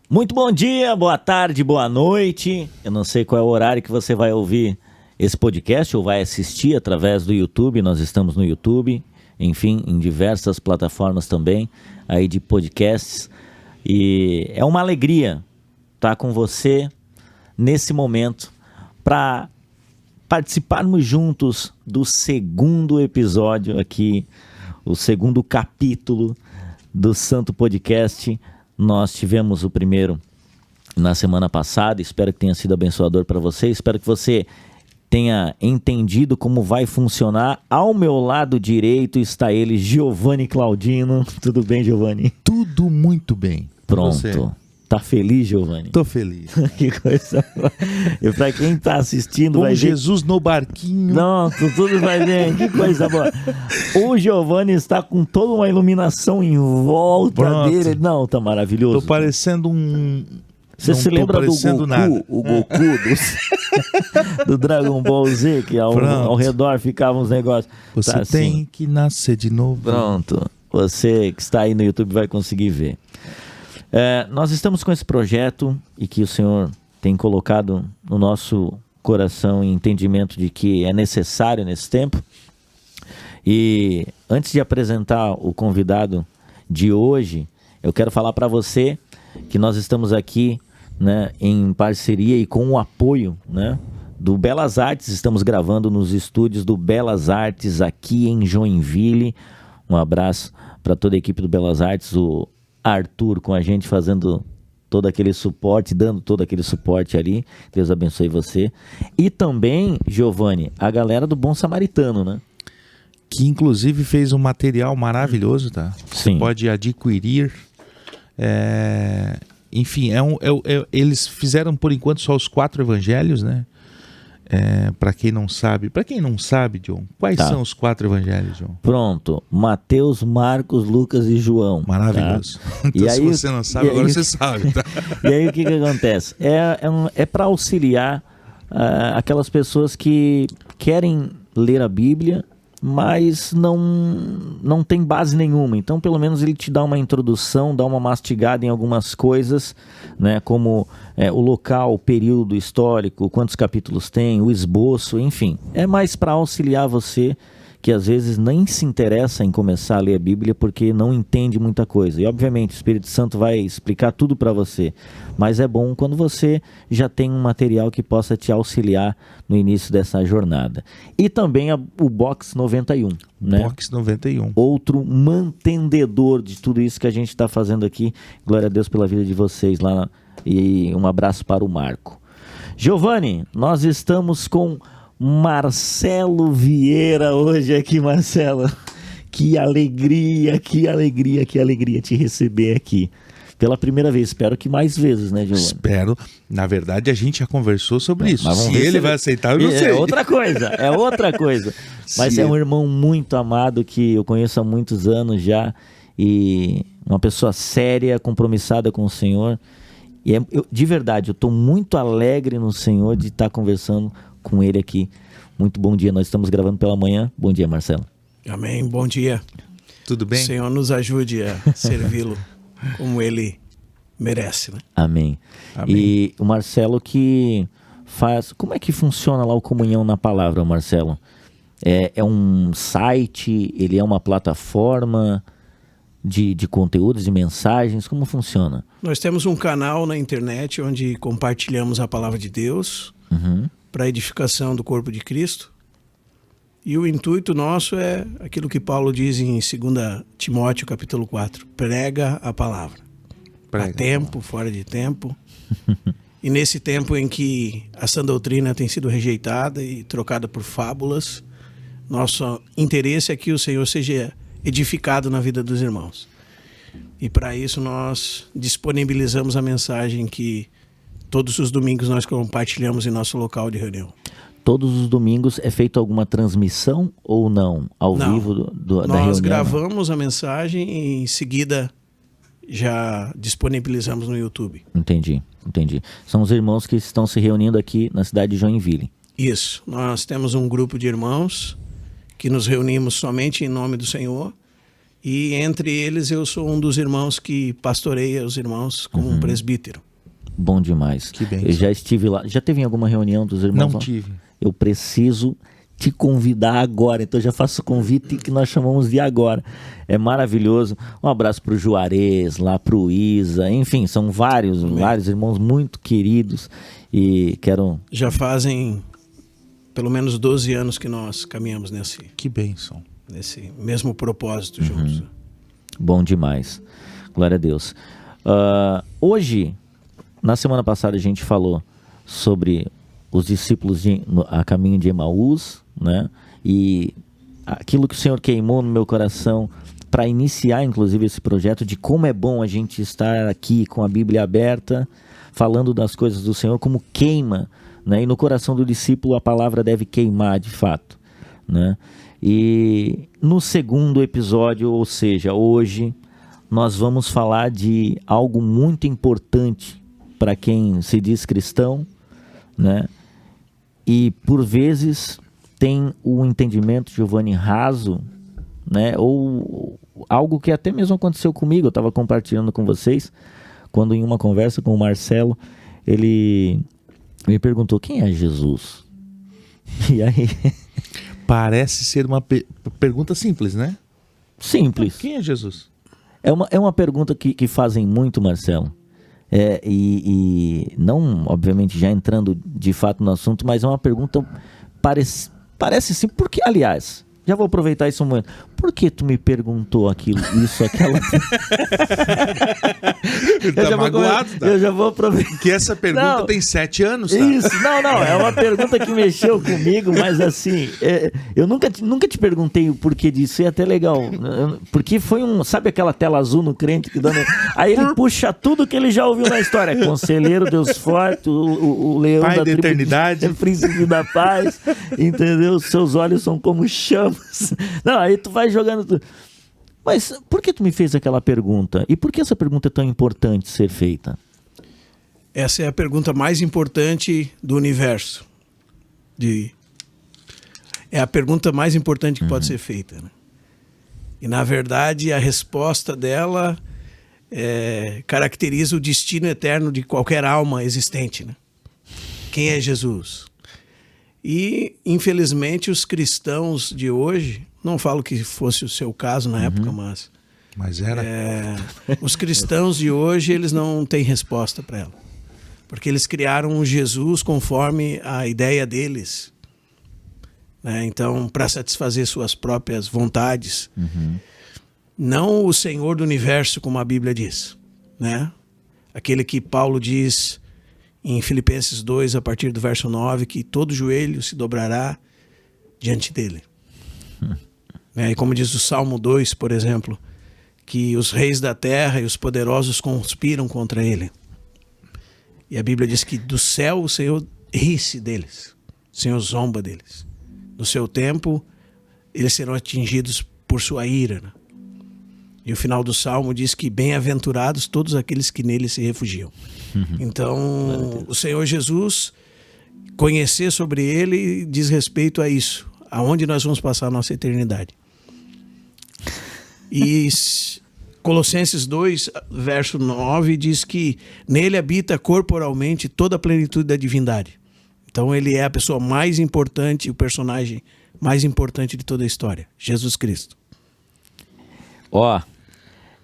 Muito bom dia, boa tarde, boa noite. Eu não sei qual é o horário que você vai ouvir esse podcast ou vai assistir através do YouTube. Nós estamos no YouTube, enfim, em diversas plataformas também aí de podcasts. E é uma alegria estar com você nesse momento para participarmos juntos do segundo episódio aqui, o segundo capítulo do Santo Podcast. Nós tivemos o primeiro na semana passada, espero que tenha sido abençoador para você, espero que você tenha entendido como vai funcionar. Ao meu lado direito está ele, Giovanni Claudino. Tudo bem, Giovanni? Tudo muito bem. Pronto. Tá feliz, Giovanni? Tô feliz. Que coisa boa. E pra quem tá assistindo, Com vai ver... Jesus no barquinho. Não, tudo vai bem. Que coisa boa. O Giovanni está com toda uma iluminação em volta dele. Não, tá maravilhoso. Tô parecendo um... Você não se lembra do Goku? Nada. O Goku do Dragon Ball Z, que ao redor ficavam uns negócios. Você tá tem assim. que nascer de novo. Pronto. Você que está aí no YouTube vai conseguir ver. Nós estamos com esse projeto e que o Senhor tem colocado no nosso coração em entendimento de que é necessário nesse tempo. E antes de apresentar o convidado de hoje, eu quero falar para você que nós estamos aqui, né, em parceria e com o apoio, né, do Belas Artes. Estamos gravando nos estúdios do Belas Artes aqui em Joinville. Um abraço para toda a equipe do Belas Artes, o Arthur com a gente fazendo todo aquele suporte, dando todo aquele suporte ali. Deus abençoe você. E também, Giovanni, a galera do Bom Samaritano, né? Que inclusive fez um material maravilhoso, tá? Sim. Você pode adquirir. Enfim, eles fizeram por enquanto só os 4 evangelhos, né? Para quem não sabe, John, quais são os 4 evangelhos, John? Pronto, Mateus, Marcos, Lucas e João. Maravilhoso. Tá? Então, e se aí, você não sabe, agora você sabe, tá? E aí o que acontece? É para auxiliar aquelas pessoas que querem ler a Bíblia, mas não tem base nenhuma. Então, pelo menos ele te dá uma introdução, dá uma mastigada em algumas coisas, né, como o local, o período histórico, quantos capítulos tem, o esboço, enfim. É mais para auxiliar você que às vezes nem se interessa em começar a ler a Bíblia porque não entende muita coisa. E obviamente o Espírito Santo vai explicar tudo para você, mas é bom quando você já tem um material que possa te auxiliar no início dessa jornada. E também o Box 91, né? Box 91. Outro mantendedor de tudo isso que a gente está fazendo aqui. Glória a Deus pela vida de vocês lá. E um abraço para o Marco. Giovanni, nós estamos com Marcelo Vieira hoje aqui, Marcelo. Que alegria te receber aqui. Pela primeira vez, espero que mais vezes, né, Giovanni? Espero. Na verdade, a gente já conversou sobre isso. Se ele vai aceitar, eu não sei. É outra coisa. Mas é um irmão muito amado que eu conheço há muitos anos já. E uma pessoa séria, compromissada com o Senhor. E de verdade, eu estou muito alegre no Senhor de estar conversando com ele aqui. Muito bom dia, nós estamos gravando pela manhã. Bom dia, Marcelo. Amém, bom dia. Tudo bem? O Senhor nos ajude a servi-lo como ele merece, né? Amém. E o Marcelo que faz... Como é que funciona lá o Comunhão na Palavra, Marcelo? É um site, ele é uma plataforma de conteúdos, de mensagens, como funciona? Nós temos um canal na internet onde compartilhamos a Palavra de Deus, para a edificação do corpo de Cristo. E o intuito nosso é aquilo que Paulo diz em 2 Timóteo capítulo 4. Prega a palavra. A tempo, fora de tempo. E nesse tempo em que a sã doutrina tem sido rejeitada e trocada por fábulas, nosso interesse é que o Senhor seja edificado na vida dos irmãos. E para isso nós disponibilizamos a mensagem que todos os domingos nós compartilhamos em nosso local de reunião. Todos os domingos é feita alguma transmissão ou não? Vivo da reunião? Nós gravamos a mensagem e em seguida já disponibilizamos no YouTube. Entendi. São os irmãos que estão se reunindo aqui na cidade de Joinville. Isso. Nós temos um grupo de irmãos que nos reunimos somente em nome do Senhor E entre eles eu sou um dos irmãos que pastoreia os irmãos como um presbítero. Bom demais. Que bênção. Eu já estive lá. Já teve em alguma reunião dos irmãos? Não tive. Eu preciso te convidar agora. Então eu já faço o convite que nós chamamos de agora. É maravilhoso. Um abraço pro Juarez, lá pro Isa. Enfim, são vários irmãos muito queridos. E quero... Já fazem pelo menos 12 anos que nós caminhamos nesse mesmo propósito juntos. Bom demais. Glória a Deus. Hoje, na semana passada, a gente falou sobre os discípulos a caminho de Emaús, né? E aquilo que o Senhor queimou no meu coração para iniciar, inclusive, esse projeto de como é bom a gente estar aqui com a Bíblia aberta, falando das coisas do Senhor, como queima, né? E no coração do discípulo a palavra deve queimar de fato, né? E no segundo episódio, ou seja, hoje, nós vamos falar de algo muito importante para quem se diz cristão, né? E por vezes tem o entendimento, Giovanni, raso, né? Ou algo que até mesmo aconteceu comigo, eu estava compartilhando com vocês, quando em uma conversa com o Marcelo, ele me perguntou, quem é Jesus? E aí... Parece ser uma pergunta simples, né? Simples. Quem é Jesus? É uma pergunta que fazem muito, Marcelo. E não, obviamente, já entrando de fato no assunto, mas é uma pergunta, parece sim, porque, aliás, já vou aproveitar esse momento. Por que tu me perguntou aquilo, isso, aquela... Tá magoado, tá? Eu já vou aproveitar. Porque essa pergunta tem 7 anos, tá? Isso, não, é uma pergunta que mexeu comigo, mas assim, eu nunca te perguntei o porquê disso, é até legal, porque foi sabe aquela tela azul no crente que dando... Aí ele puxa tudo que ele já ouviu na história, Conselheiro, Deus Forte, o Leão Pai da da Eternidade, Príncipe da Paz, entendeu? Seus olhos são como chamas. Não, aí tu vai jogando tudo. Mas por que tu me fez aquela pergunta? E por que essa pergunta é tão importante ser feita? Essa é a pergunta mais importante do universo. É a pergunta mais importante que pode ser feita, né? E, na verdade, a resposta dela caracteriza o destino eterno de qualquer alma existente, né? Quem é Jesus? E, infelizmente, os cristãos de hoje, não falo que fosse o seu caso na época, mas era. Os cristãos de hoje, eles não têm resposta para ela. Porque eles criaram um Jesus conforme a ideia deles, né? Então, para satisfazer suas próprias vontades. Não o Senhor do universo, como a Bíblia diz, né? Aquele que Paulo diz em Filipenses 2, a partir do verso 9, que todo joelho se dobrará diante dele. E como diz o Salmo 2, por exemplo, que os reis da terra e os poderosos conspiram contra ele. E a Bíblia diz que do céu o Senhor ri-se deles, o Senhor zomba deles. No seu tempo, eles serão atingidos por sua ira, né? E o final do Salmo diz que bem-aventurados todos aqueles que nele se refugiam. Então, o Senhor Jesus, conhecer sobre ele diz respeito a isso. Aonde nós vamos passar a nossa eternidade. E Colossenses 2, verso 9, diz que nele habita corporalmente toda a plenitude da divindade. Então, ele é a pessoa mais importante, o personagem mais importante de toda a história. Jesus Cristo.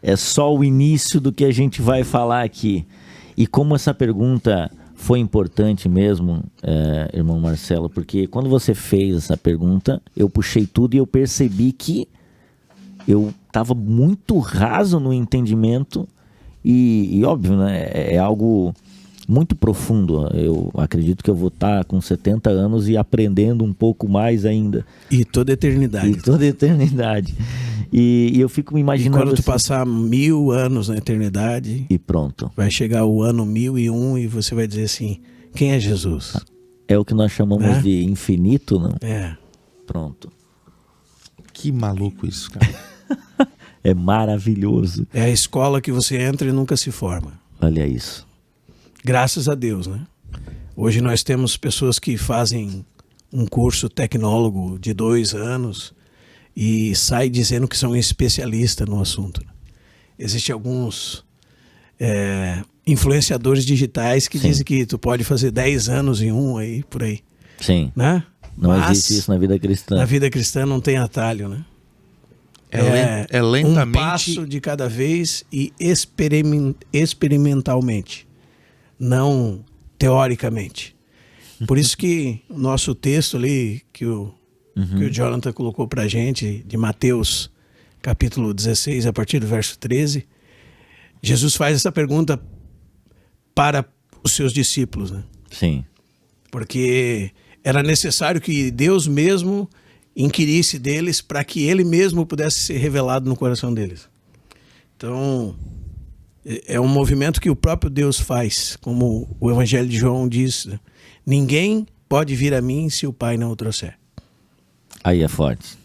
É só o início do que a gente vai falar aqui. E como essa pergunta foi importante mesmo, irmão Marcelo, porque quando você fez essa pergunta, eu puxei tudo e eu percebi que eu estava muito raso no entendimento e óbvio, né, é algo muito profundo. Eu acredito que eu vou estar com 70 anos e aprendendo um pouco mais ainda. E toda a eternidade. E eu fico me imaginando... E quando tu passar 1000 anos na eternidade... E pronto. Vai chegar o ano 1001 e você vai dizer assim, quem é Jesus? É o que nós chamamos de infinito, não? Pronto. Que maluco isso, cara. É maravilhoso. É a escola que você entra e nunca se forma. Olha isso. Graças a Deus, né? Hoje nós temos pessoas que fazem um curso tecnólogo de 2 anos e sai dizendo que são especialistas no assunto. Existem alguns influenciadores digitais que dizem que tu pode fazer 10 anos em um aí, por aí. Sim. Né? Não existe isso na vida cristã. Na vida cristã não tem atalho, né? É lentamente... Um passo de cada vez e experimentalmente, não teoricamente. Por isso que o nosso texto ali, que o Jonathan colocou pra gente, de Mateus capítulo 16, a partir do verso 13, Jesus faz essa pergunta para os seus discípulos, né? Sim. Porque era necessário que Deus mesmo inquirisse deles para que ele mesmo pudesse ser revelado no coração deles. Então, é um movimento que o próprio Deus faz, como o Evangelho de João diz: ninguém pode vir a mim se o Pai não o trouxer. Aí é forte.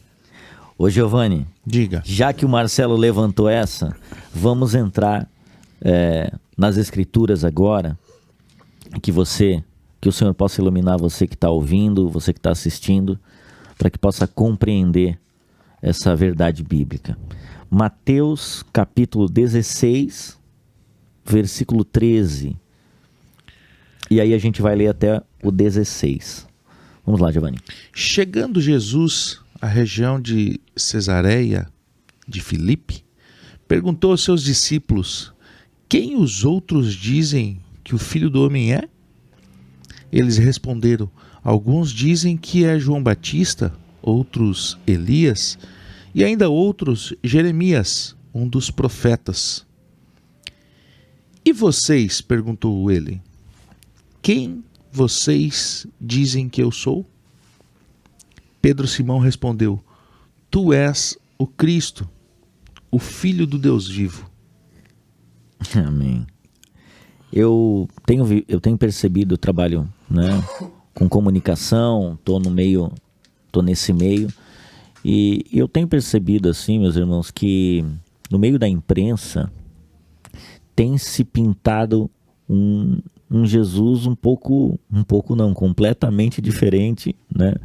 Ô Giovanni, diga. Já que o Marcelo levantou essa, vamos entrar nas Escrituras agora, que o Senhor possa iluminar você que está ouvindo, você que está assistindo, para que possa compreender essa verdade bíblica. Mateus capítulo 16, versículo 13. E aí a gente vai ler até o 16. Vamos lá, Giovanni. Chegando Jesus à região de Cesareia de Filipe, perguntou aos seus discípulos: quem os outros dizem que o Filho do Homem é? Eles responderam: alguns dizem que é João Batista, outros Elias, e ainda outros Jeremias, um dos profetas. E vocês? Perguntou ele. Quem vocês dizem que eu sou? Pedro Simão respondeu: tu és o Cristo, o Filho do Deus vivo. Amém. Eu tenho percebido o trabalho, né, com comunicação, tô nesse meio, e eu tenho percebido assim, meus irmãos, que no meio da imprensa tem se pintado um Jesus completamente diferente, né,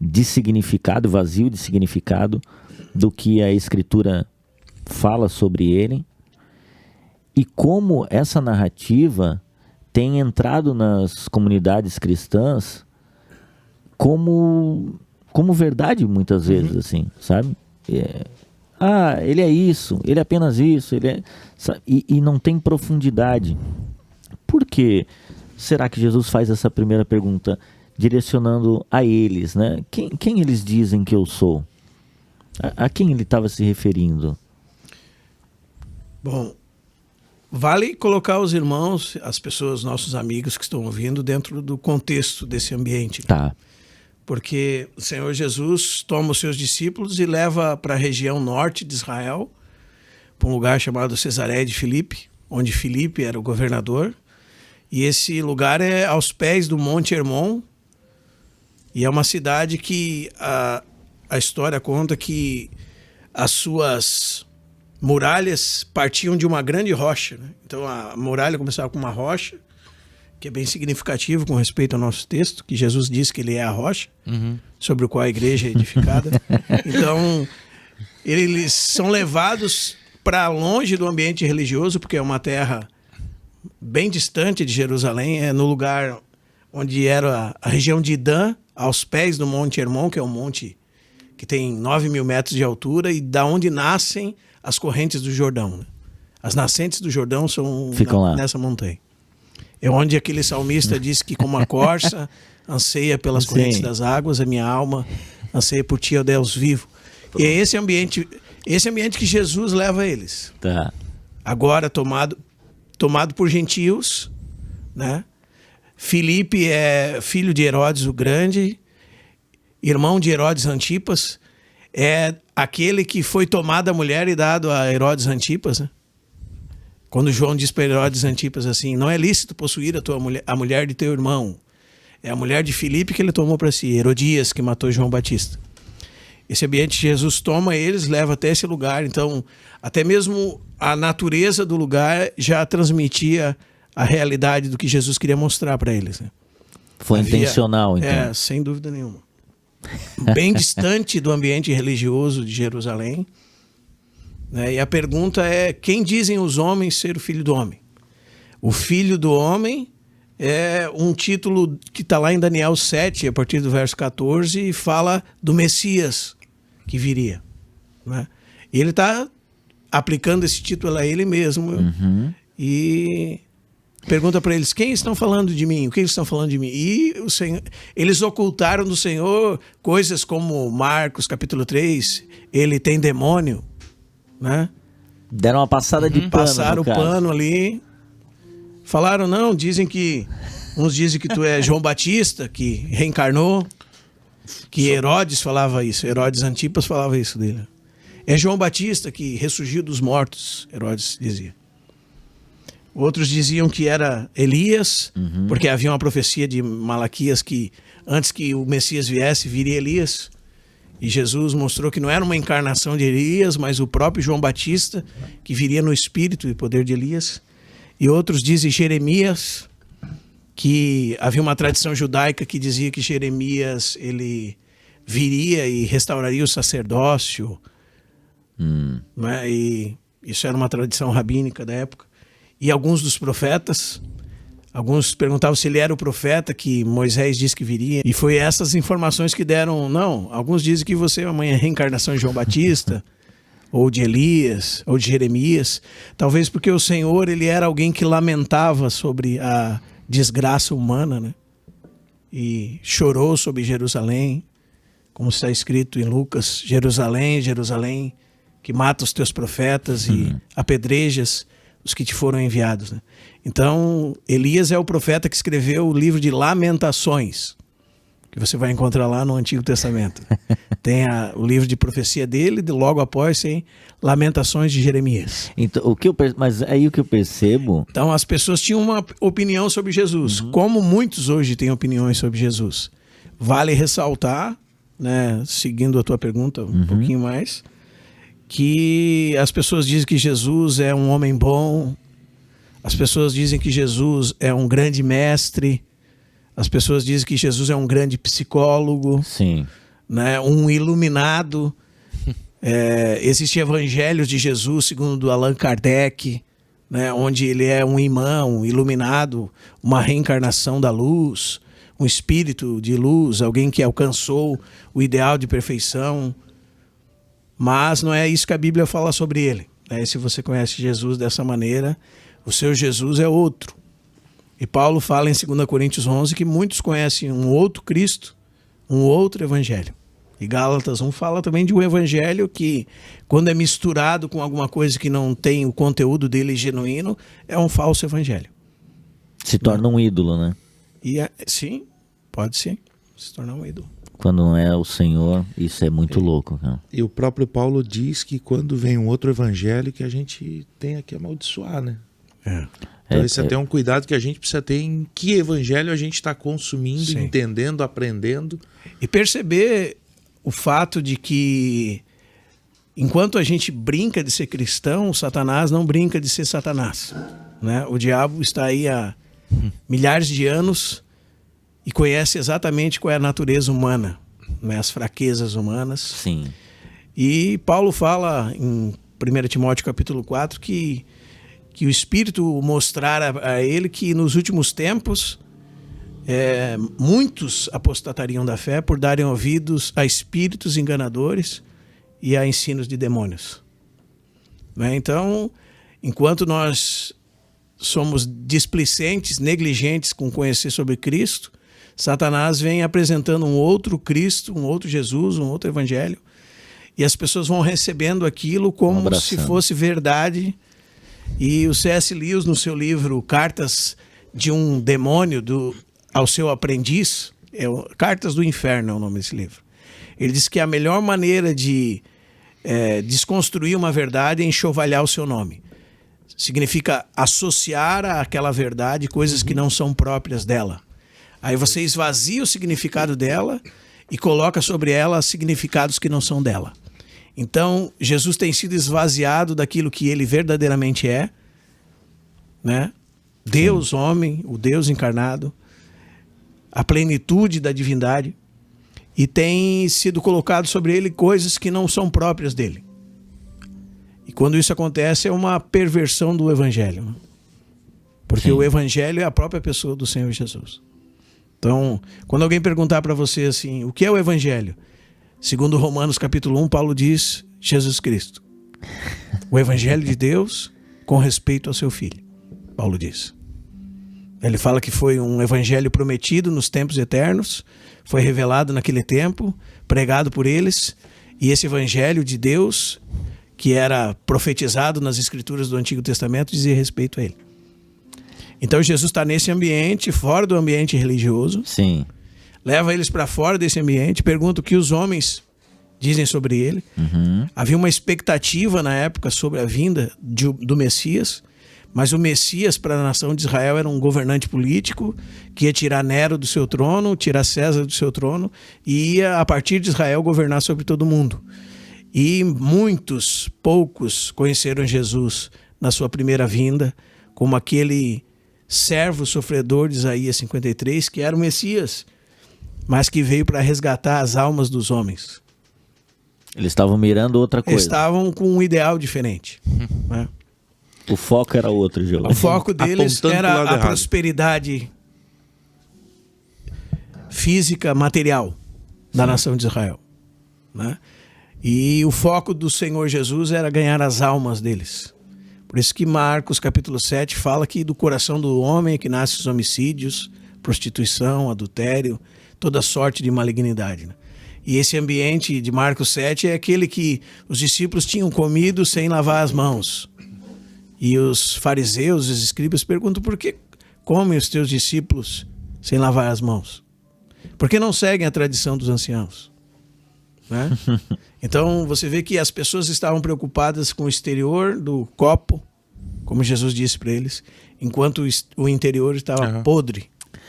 de significado, vazio de significado do que a Escritura fala sobre ele, e como essa narrativa tem entrado nas comunidades cristãs como verdade muitas vezes, assim, sabe? Ele é isso, ele é apenas isso, e não tem profundidade. Por que será que Jesus faz essa primeira pergunta direcionando a eles, né? Quem eles dizem que eu sou? A quem ele estava se referindo? Bom, vale colocar os irmãos, as pessoas, nossos amigos que estão ouvindo, dentro do contexto desse ambiente. Tá. Porque o Senhor Jesus toma os seus discípulos e leva para a região norte de Israel, para um lugar chamado Cesareia de Filipe, onde Filipe era o governador. E esse lugar é aos pés do Monte Hermon, e é uma cidade que a história conta que as suas muralhas partiam de uma grande rocha, né? Então a muralha começava com uma rocha, que é bem significativo com respeito ao nosso texto, que Jesus diz que ele é a rocha, sobre o qual a igreja é edificada. Então eles são levados para longe do ambiente religioso, porque é uma terra bem distante de Jerusalém, é no lugar onde era a região de Dan, aos pés do Monte Hermon, que é um monte que tem 9.000 metros de altura, e da onde nascem as correntes do Jordão, né? As nascentes do Jordão são nessa montanha. É onde aquele salmista diz que, como a corça anseia pelas correntes das águas, a minha alma anseia por ti, ó Deus vivo. E é esse ambiente que Jesus leva eles. Tá. Agora tomado por gentios, né? Filipe é filho de Herodes o Grande, irmão de Herodes Antipas, é aquele que foi tomado a mulher e dado a Herodes Antipas, né? Quando João diz para Herodes Antipas assim: não é lícito possuir a mulher de teu irmão. É a mulher de Filipe que ele tomou para si, Herodias, que matou João Batista. Esse ambiente, Jesus toma eles, leva até esse lugar. Então, até mesmo a natureza do lugar já transmitia a realidade do que Jesus queria mostrar para eles, né? Foi intencional, então. Sem dúvida nenhuma. bem distante do ambiente religioso de Jerusalém. Né? E a pergunta é: quem dizem os homens ser o Filho do Homem? O Filho do Homem é um título que está lá em Daniel 7, a partir do verso 14, e fala do Messias que viria. Né? E ele está aplicando esse título a ele mesmo. E pergunta para eles: quem estão falando de mim? O que eles estão falando de mim? E o Senhor, eles ocultaram do Senhor coisas como Marcos capítulo 3, ele tem demônio. Né? Deram uma passada de pano. Passaram o pano ali. Falaram, não, uns dizem que tu é João Batista, que reencarnou, que Herodes falava isso, Herodes Antipas falava isso dele. É João Batista que ressurgiu dos mortos, Herodes dizia. Outros diziam que era Elias, porque havia uma profecia de Malaquias que antes que o Messias viesse, viria Elias. E Jesus mostrou que não era uma encarnação de Elias, mas o próprio João Batista, que viria no espírito e poder de Elias. E outros dizem Jeremias, que havia uma tradição judaica que dizia que Jeremias ele viria e restauraria o sacerdócio. Né? E isso era uma tradição rabínica da época. E alguns dos profetas, alguns perguntavam se ele era o profeta que Moisés disse que viria. E foi essas informações que deram. Não, alguns dizem que você é uma reencarnação de João Batista, ou de Elias, ou de Jeremias. Talvez porque o Senhor ele era alguém que lamentava sobre a desgraça humana, né? E chorou sobre Jerusalém, como está escrito em Lucas: Jerusalém, Jerusalém, que mata os teus profetas e apedrejas os que te foram enviados. Né? Então, Elias é o profeta que escreveu o livro de Lamentações, que você vai encontrar lá no Antigo Testamento. Tem o livro de profecia dele, logo após tem Lamentações de Jeremias. Então, mas aí o que eu percebo... Então as pessoas tinham uma opinião sobre Jesus, como muitos hoje têm opiniões sobre Jesus. Vale ressaltar, né, seguindo a tua pergunta um pouquinho mais, que as pessoas dizem que Jesus é um homem bom, as pessoas dizem que Jesus é um grande mestre, as pessoas dizem que Jesus é um grande psicólogo, Sim. Né, um iluminado. Existem evangelhos de Jesus, segundo Allan Kardec, né, onde ele é um imã, um iluminado, uma reencarnação da luz, um espírito de luz, alguém que alcançou o ideal de perfeição. Mas não é isso que a Bíblia fala sobre ele. Né? Se você conhece Jesus dessa maneira, o seu Jesus é outro. E Paulo fala em 2 Coríntios 11 que muitos conhecem um outro Cristo, um outro evangelho. E Gálatas 1 fala também de um evangelho que, quando é misturado com alguma coisa que não tem o conteúdo dele genuíno, é um falso evangelho. Se torna um ídolo, né? Sim, pode sim, se tornar um ídolo. Quando não é o Senhor, isso é muito louco. Cara. E o próprio Paulo diz que quando vem um outro evangelho que a gente tem que amaldiçoar, né? Então esse é até um cuidado que a gente precisa ter em que evangelho a gente está consumindo, sim, entendendo, aprendendo. E perceber o fato de que enquanto a gente brinca de ser cristão, Satanás não brinca de ser Satanás. Né? O diabo está aí há milhares de anos e conhece exatamente qual é a natureza humana, né? As fraquezas humanas. Sim. E Paulo fala em 1 Timóteo capítulo 4 que o Espírito mostrara a ele que nos últimos tempos muitos apostatariam da fé por darem ouvidos a espíritos enganadores e a ensinos de demônios. Né? Então, enquanto nós somos displicentes, negligentes com conhecer sobre Cristo, Satanás vem apresentando um outro Cristo, um outro Jesus, um outro Evangelho, e as pessoas vão recebendo aquilo como se fosse verdade. E o C.S. Lewis, no seu livro Cartas de um Demônio ao seu aprendiz, Cartas do Inferno é o nome desse livro. Ele diz que a melhor maneira de desconstruir uma verdade é enxovalhar o seu nome. Significa associar àquela verdade coisas que não são próprias dela. Aí você esvazia o significado dela e coloca sobre ela significados que não são dela. Então, Jesus tem sido esvaziado daquilo que ele verdadeiramente é, né? Deus, homem, o Deus encarnado, a plenitude da divindade. e tem sido colocado sobre ele coisas que não são próprias dele. E quando isso acontece, é uma perversão do evangelho, né? Porque o evangelho é a própria pessoa do Senhor Jesus. Então, quando alguém perguntar para você assim, o que é o evangelho? Segundo Romanos capítulo 1, Paulo diz, Jesus Cristo. O evangelho de Deus com respeito ao seu filho, Paulo diz. Ele fala que foi um evangelho prometido nos tempos eternos, foi revelado naquele tempo, pregado por eles, e esse evangelho de Deus, que era profetizado nas escrituras do Antigo Testamento, dizia respeito a ele. Então Jesus está nesse ambiente, fora do ambiente religioso. Sim. Leva eles para fora desse ambiente, pergunta o que os homens dizem sobre ele. Havia uma expectativa na época sobre a vinda do Messias, mas o Messias para a nação de Israel era um governante político que ia tirar Nero do seu trono, tirar César do seu trono e ia, a partir de Israel, governar sobre todo mundo. E poucos conheceram Jesus na sua primeira vinda, como aquele servo sofredor de Isaías 53, que era o Messias, mas que veio para resgatar as almas dos homens. Eles estavam mirando outra coisa. Eles estavam com um ideal diferente, né? O foco era outro, Giovanni. O foco deles Apontando pro era lado a errado. prosperidade física, material da nação de Israel, né? E o foco do Senhor Jesus era ganhar as almas deles. Por isso que Marcos capítulo 7 fala que do coração do homem é que nascem os homicídios, prostituição, adultério, toda sorte de malignidade, né? E esse ambiente de Marcos 7 é aquele que os discípulos tinham comido sem lavar as mãos. E os fariseus, os escribas perguntam por que comem os teus discípulos sem lavar as mãos? Por que não seguem a tradição dos anciãos? Né? Então você vê que as pessoas estavam preocupadas com o exterior do copo, como Jesus disse para eles, enquanto o interior estava podre,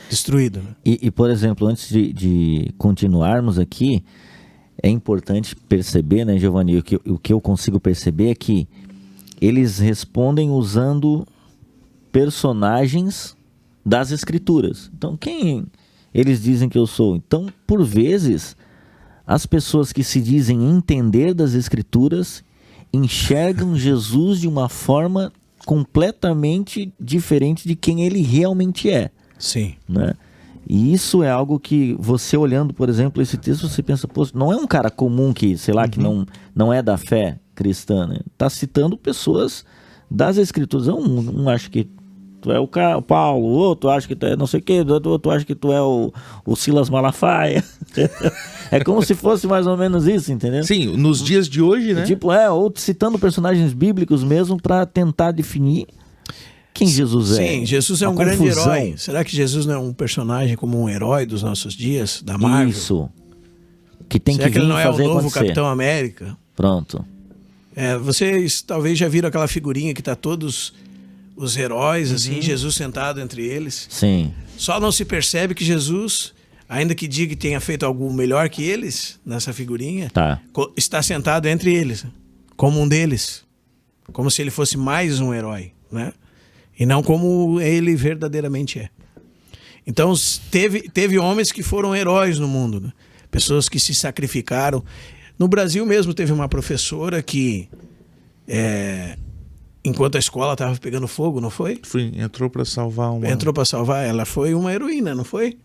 destruído, né? E, por exemplo, antes de continuarmos aqui, é importante perceber, né, Giovanni, o que eu consigo perceber é que eles respondem usando personagens das Escrituras. Então, quem eles dizem que eu sou? Então, por vezes, as pessoas que se dizem entender das Escrituras enxergam Jesus de uma forma completamente diferente de quem ele realmente é. Sim. Né? E isso é algo que você olhando, por exemplo, esse texto, você pensa, pô, não é um cara comum que, sei lá, que não é da fé cristã, né? Tá citando pessoas das Escrituras. Um acha que tu é o Paulo, o outro acha que tu é não sei o que, o outro acha que tu é o Silas Malafaia. É como se fosse mais ou menos isso, entendeu? Sim, nos dias de hoje, né? Tipo, ou citando personagens bíblicos mesmo para tentar definir quem Jesus é. Sim, Jesus é um grande herói. Será que Jesus não é um personagem como um herói dos nossos dias, da Marvel? Isso. Que tem Será que que ele vir não é fazer o novo acontecer. Capitão América? Pronto. Vocês talvez já viram aquela figurinha que tá todos os heróis, assim, Jesus sentado entre eles. Sim. Só não se percebe que Jesus, ainda que diga que tenha feito algo melhor que eles, nessa figurinha, Tá. está sentado entre eles, como um deles. Como se ele fosse mais um herói, né? E não como ele verdadeiramente é. Então, teve homens que foram heróis no mundo, né? Pessoas que se sacrificaram. No Brasil mesmo teve uma professora que, enquanto a escola estava pegando fogo, não foi? Entrou para salvar uma... Entrou para salvar. Ela foi uma heroína, não foi?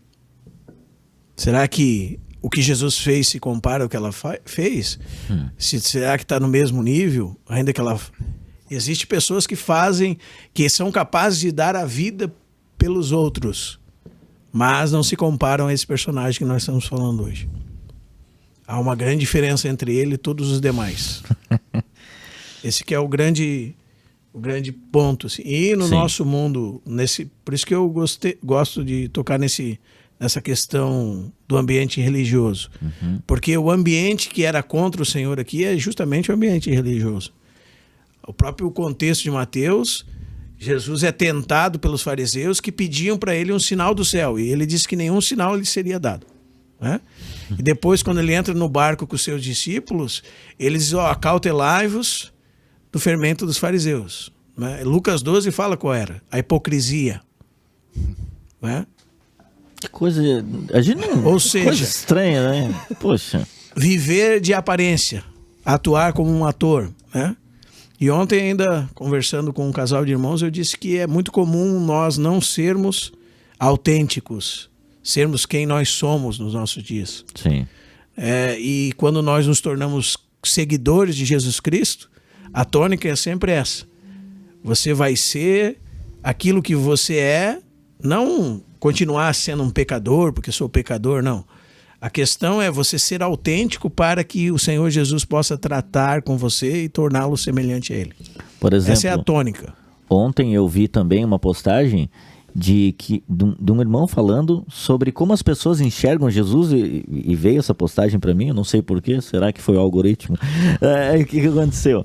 Será que o que Jesus fez se compara ao que ela fez? Será que está no mesmo nível? Ainda que ela... Existem pessoas que são capazes de dar a vida pelos outros, mas não se comparam a esse personagem que nós estamos falando hoje. Há uma grande diferença entre ele e todos os demais. Esse que é o grande ponto. Assim. E no nosso mundo, por isso que eu gosto de tocar nessa questão do ambiente religioso. Porque o ambiente que era contra o Senhor aqui é justamente o ambiente religioso. O próprio contexto de Mateus, Jesus é tentado pelos fariseus que pediam para ele um sinal do céu. E ele disse que nenhum sinal lhe seria dado. Né? E depois, quando ele entra no barco com os seus discípulos, ele diz, acautelai-vos do fermento dos fariseus. Né? Lucas 12 fala qual era. A hipocrisia. Né? Que coisa. A gente não. Ou seja, coisa estranha, né? Poxa. Viver de aparência, atuar como um ator, né? E ontem ainda, conversando com um casal de irmãos, eu disse que é muito comum nós não sermos autênticos, sermos quem nós somos nos nossos dias. Sim. E quando nós nos tornamos seguidores de Jesus Cristo, a tônica é sempre essa. Você vai ser aquilo que você é, não continuar sendo um pecador, porque sou pecador, não. A questão é você ser autêntico para que o Senhor Jesus possa tratar com você e torná-lo semelhante a Ele. Por exemplo, essa é a tônica. Ontem eu vi também uma postagem de um irmão falando sobre como as pessoas enxergam Jesus e veio essa postagem para mim, eu não sei porquê, será que foi o algoritmo? O que aconteceu?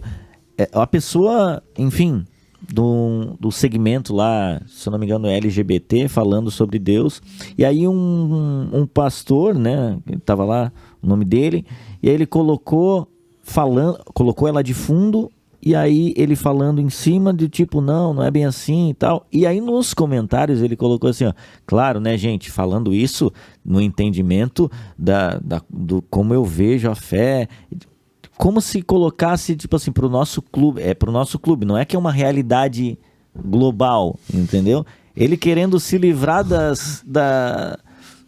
A pessoa, enfim, do segmento lá, se eu não me engano, LGBT, falando sobre Deus, e aí um pastor, né, estava lá, o nome dele, e aí ele colocou ela de fundo, e aí ele falando em cima de tipo, não é bem assim e tal, e aí nos comentários ele colocou assim, ó, claro, né, gente, falando isso no entendimento do como eu vejo a fé, como se colocasse, tipo assim, pro nosso clube, não é que é uma realidade global, entendeu? Ele querendo se livrar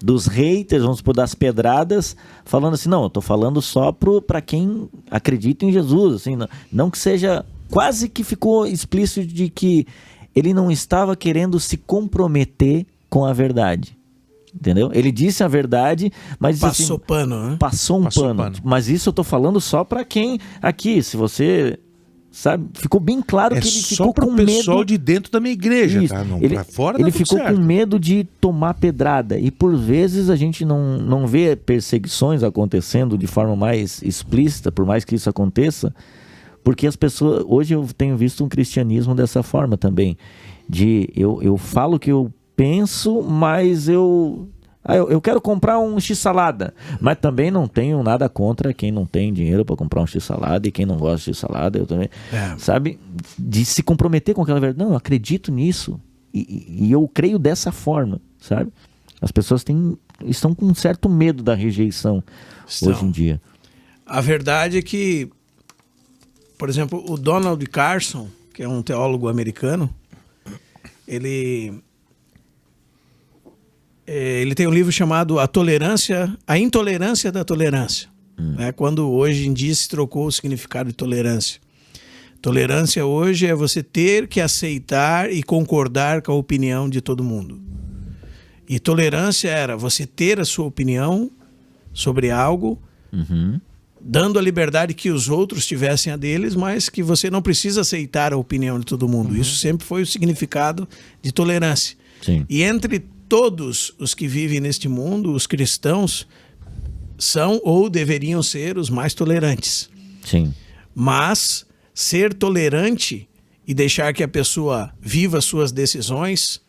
dos haters, vamos supor, das pedradas, falando assim, não, eu tô falando só para quem acredita em Jesus, assim, não que seja, quase que ficou explícito de que ele não estava querendo se comprometer com a verdade. Entendeu? Ele disse a verdade, mas passou assim, pano, né? Passou pano. Mas isso eu tô falando só para quem aqui, se você sabe, ficou bem claro que ele ficou com medo. É só pro pessoal de dentro da minha igreja, isso. tá? Não, ele, pra fora ele dá tudo ficou certo. com medo de tomar pedrada. E por vezes a gente não vê perseguições acontecendo de forma mais explícita, por mais que isso aconteça, porque as pessoas, hoje eu tenho visto um cristianismo dessa forma também, de eu falo que eu penso, mas eu quero comprar um x-salada, mas também não tenho nada contra quem não tem dinheiro para comprar um x-salada e quem não gosta de x-salada, eu também, sabe, de se comprometer com aquela verdade, não, eu acredito nisso e eu creio dessa forma, sabe, as pessoas estão com um certo medo da rejeição hoje em dia. A verdade é que, por exemplo, o Donald Carson, que é um teólogo americano, ele tem um livro chamado A Intolerância da Tolerância. Né? Quando hoje em dia se trocou o significado de tolerância. Tolerância hoje é você ter que aceitar e concordar com a opinião de todo mundo. E tolerância era você ter a sua opinião sobre algo, dando a liberdade que os outros tivessem a deles, mas que você não precisa aceitar a opinião de todo mundo. Isso sempre foi o significado de tolerância. Sim. E entre todos os que vivem neste mundo, os cristãos são ou deveriam ser os mais tolerantes. Sim. Mas ser tolerante e deixar que a pessoa viva suas decisões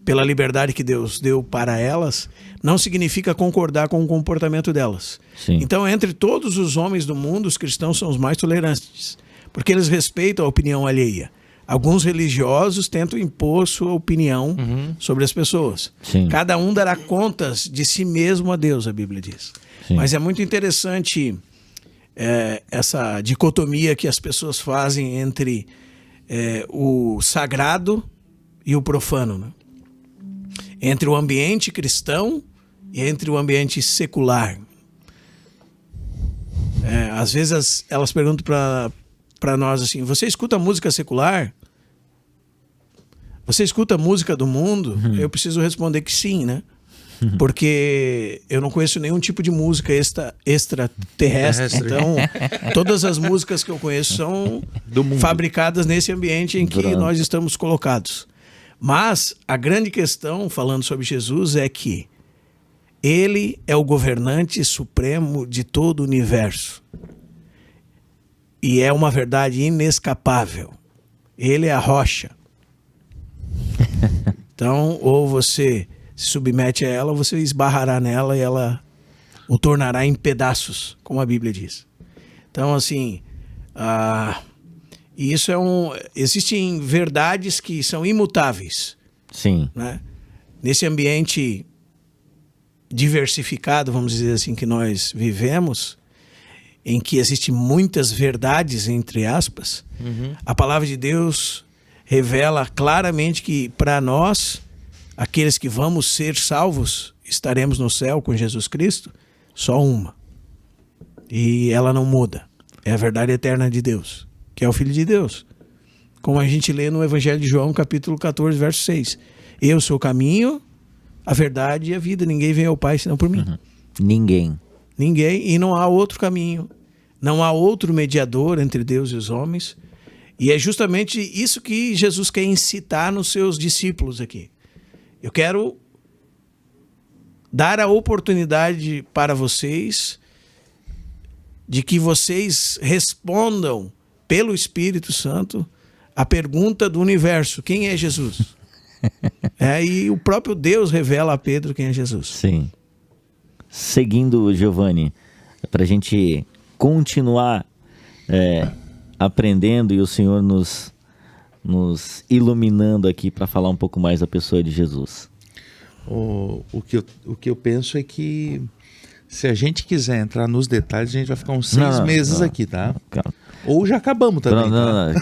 pela liberdade que Deus deu para elas, não significa concordar com o comportamento delas. Sim. Então, entre todos os homens do mundo, os cristãos são os mais tolerantes, porque eles respeitam a opinião alheia. Alguns religiosos tentam impor sua opinião sobre as pessoas. Sim. Cada um dará contas de si mesmo a Deus, a Bíblia diz. Sim. Mas é muito interessante essa dicotomia que as pessoas fazem entre o sagrado e o profano, né? Entre o ambiente cristão e entre o ambiente secular. Às vezes elas perguntam para nós assim, você escuta música secular? Você escuta música do mundo? Eu preciso responder que sim, né? Porque eu não conheço nenhum tipo de música extraterrestre. Então, todas as músicas que eu conheço são fabricadas nesse ambiente em que nós estamos colocados. Mas a grande questão, falando sobre Jesus, é que ele é o governante supremo de todo o universo. E é uma verdade inescapável. Ele é a rocha. Então, ou você se submete a ela, ou você esbarrará nela e ela o tornará em pedaços, como a Bíblia diz. Então, assim, isso existem verdades que são imutáveis. Sim. Né? Nesse ambiente diversificado, vamos dizer assim, que nós vivemos, em que existem muitas verdades, entre aspas, a palavra de Deus revela claramente que para nós, aqueles que vamos ser salvos, estaremos no céu com Jesus Cristo, só uma. E ela não muda. É a verdade eterna de Deus, que é o Filho de Deus. Como a gente lê no Evangelho de João, capítulo 14, verso 6. Eu sou o caminho, a verdade e a vida. Ninguém vem ao Pai senão por mim. Ninguém. Ninguém. E não há outro caminho. Não há outro mediador entre Deus e os homens. E é justamente isso que Jesus quer incitar nos seus discípulos aqui. Eu quero dar a oportunidade para vocês de que vocês respondam pelo Espírito Santo a pergunta do universo: quem é Jesus? E o próprio Deus revela a Pedro quem é Jesus. Sim. Seguindo, Giovanni, para a gente continuar aprendendo e o Senhor nos iluminando aqui para falar um pouco mais da pessoa de Jesus. O que eu penso é que se a gente quiser entrar nos detalhes, a gente vai ficar uns 6 meses aqui, tá? Calma. Ou já acabamos também. Não.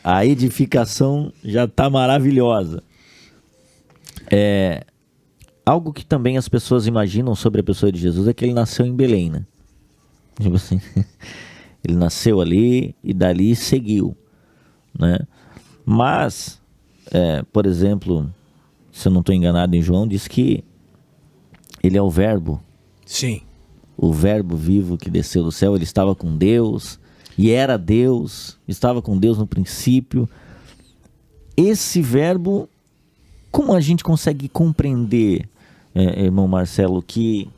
A edificação já está maravilhosa. Algo que também as pessoas imaginam sobre a pessoa de Jesus é que ele nasceu em Belém, né? Tipo assim, ele nasceu ali e dali seguiu, né? Mas, por exemplo, se eu não estou enganado em João, diz que ele é o Verbo. Sim. O Verbo vivo que desceu do céu, ele estava com Deus e era Deus, estava com Deus no princípio. Esse Verbo, como a gente consegue compreender, irmão Marcelo, que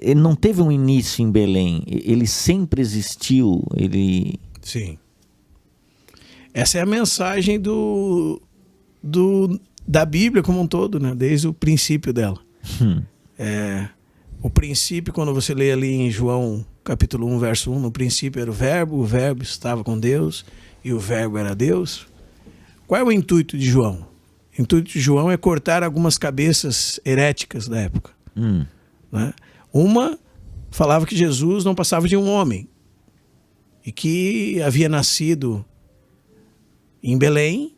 ele não teve um início em Belém, ele sempre existiu, ele... Sim. Essa é a mensagem da Bíblia como um todo, né? Desde o princípio dela. O princípio, quando você lê ali em João capítulo 1, verso 1, no princípio era o Verbo estava com Deus e o Verbo era Deus. Qual é o intuito de João? O intuito de João é cortar algumas cabeças heréticas da época. Né? Uma falava que Jesus não passava de um homem e que havia nascido em Belém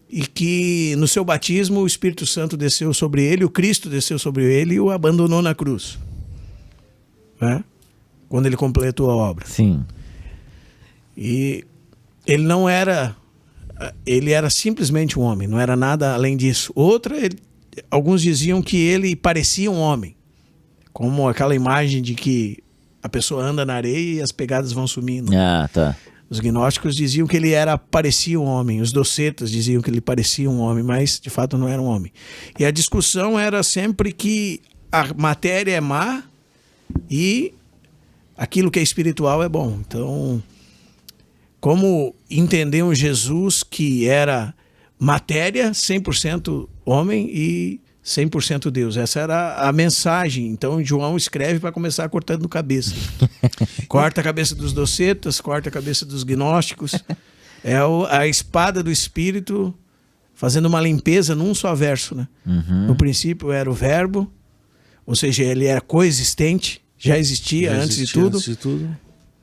e que no seu batismo o Espírito Santo desceu sobre ele, o Cristo desceu sobre ele e o abandonou na cruz, né? Quando ele completou a obra. Sim. E ele não era... Ele era simplesmente um homem, não era nada além disso. Alguns diziam que ele parecia um homem, como aquela imagem de que a pessoa anda na areia e as pegadas vão sumindo. Tá. Os gnósticos diziam que ele parecia um homem, os docetas diziam que ele parecia um homem, mas de fato não era um homem. E a discussão era sempre que a matéria é má e aquilo que é espiritual é bom. Então, como entender um Jesus que era matéria, 100% homem e 100% Deus? Essa era a mensagem. Então João escreve para começar cortando cabeça. Corta a cabeça dos docetas, corta a cabeça dos gnósticos. É a espada do Espírito fazendo uma limpeza num só verso, né? No princípio era o Verbo, ou seja, ele era coexistente, já existia antes de tudo.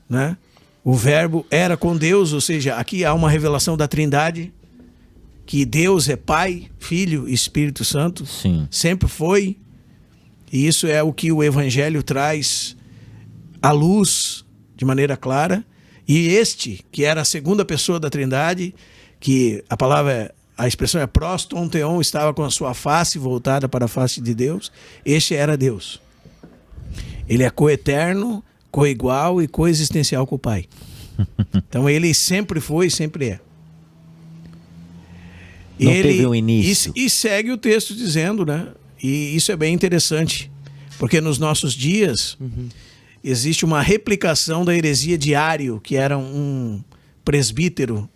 Né? O Verbo era com Deus, ou seja, aqui há uma revelação da Trindade, que Deus é Pai, Filho e Espírito Santo. Sim. Sempre foi. E isso é o que o Evangelho traz à luz de maneira clara. E este, que era a segunda pessoa da Trindade, que a expressão é proston theon, estava com a sua face voltada para a face de Deus, este era Deus. Ele é coeterno, coigual e coexistencial com o Pai. Então ele sempre foi e sempre é. Não teve um início. E segue o texto dizendo, né? E isso é bem interessante, porque nos nossos dias existe uma replicação da heresia de Ário, que era um presbítero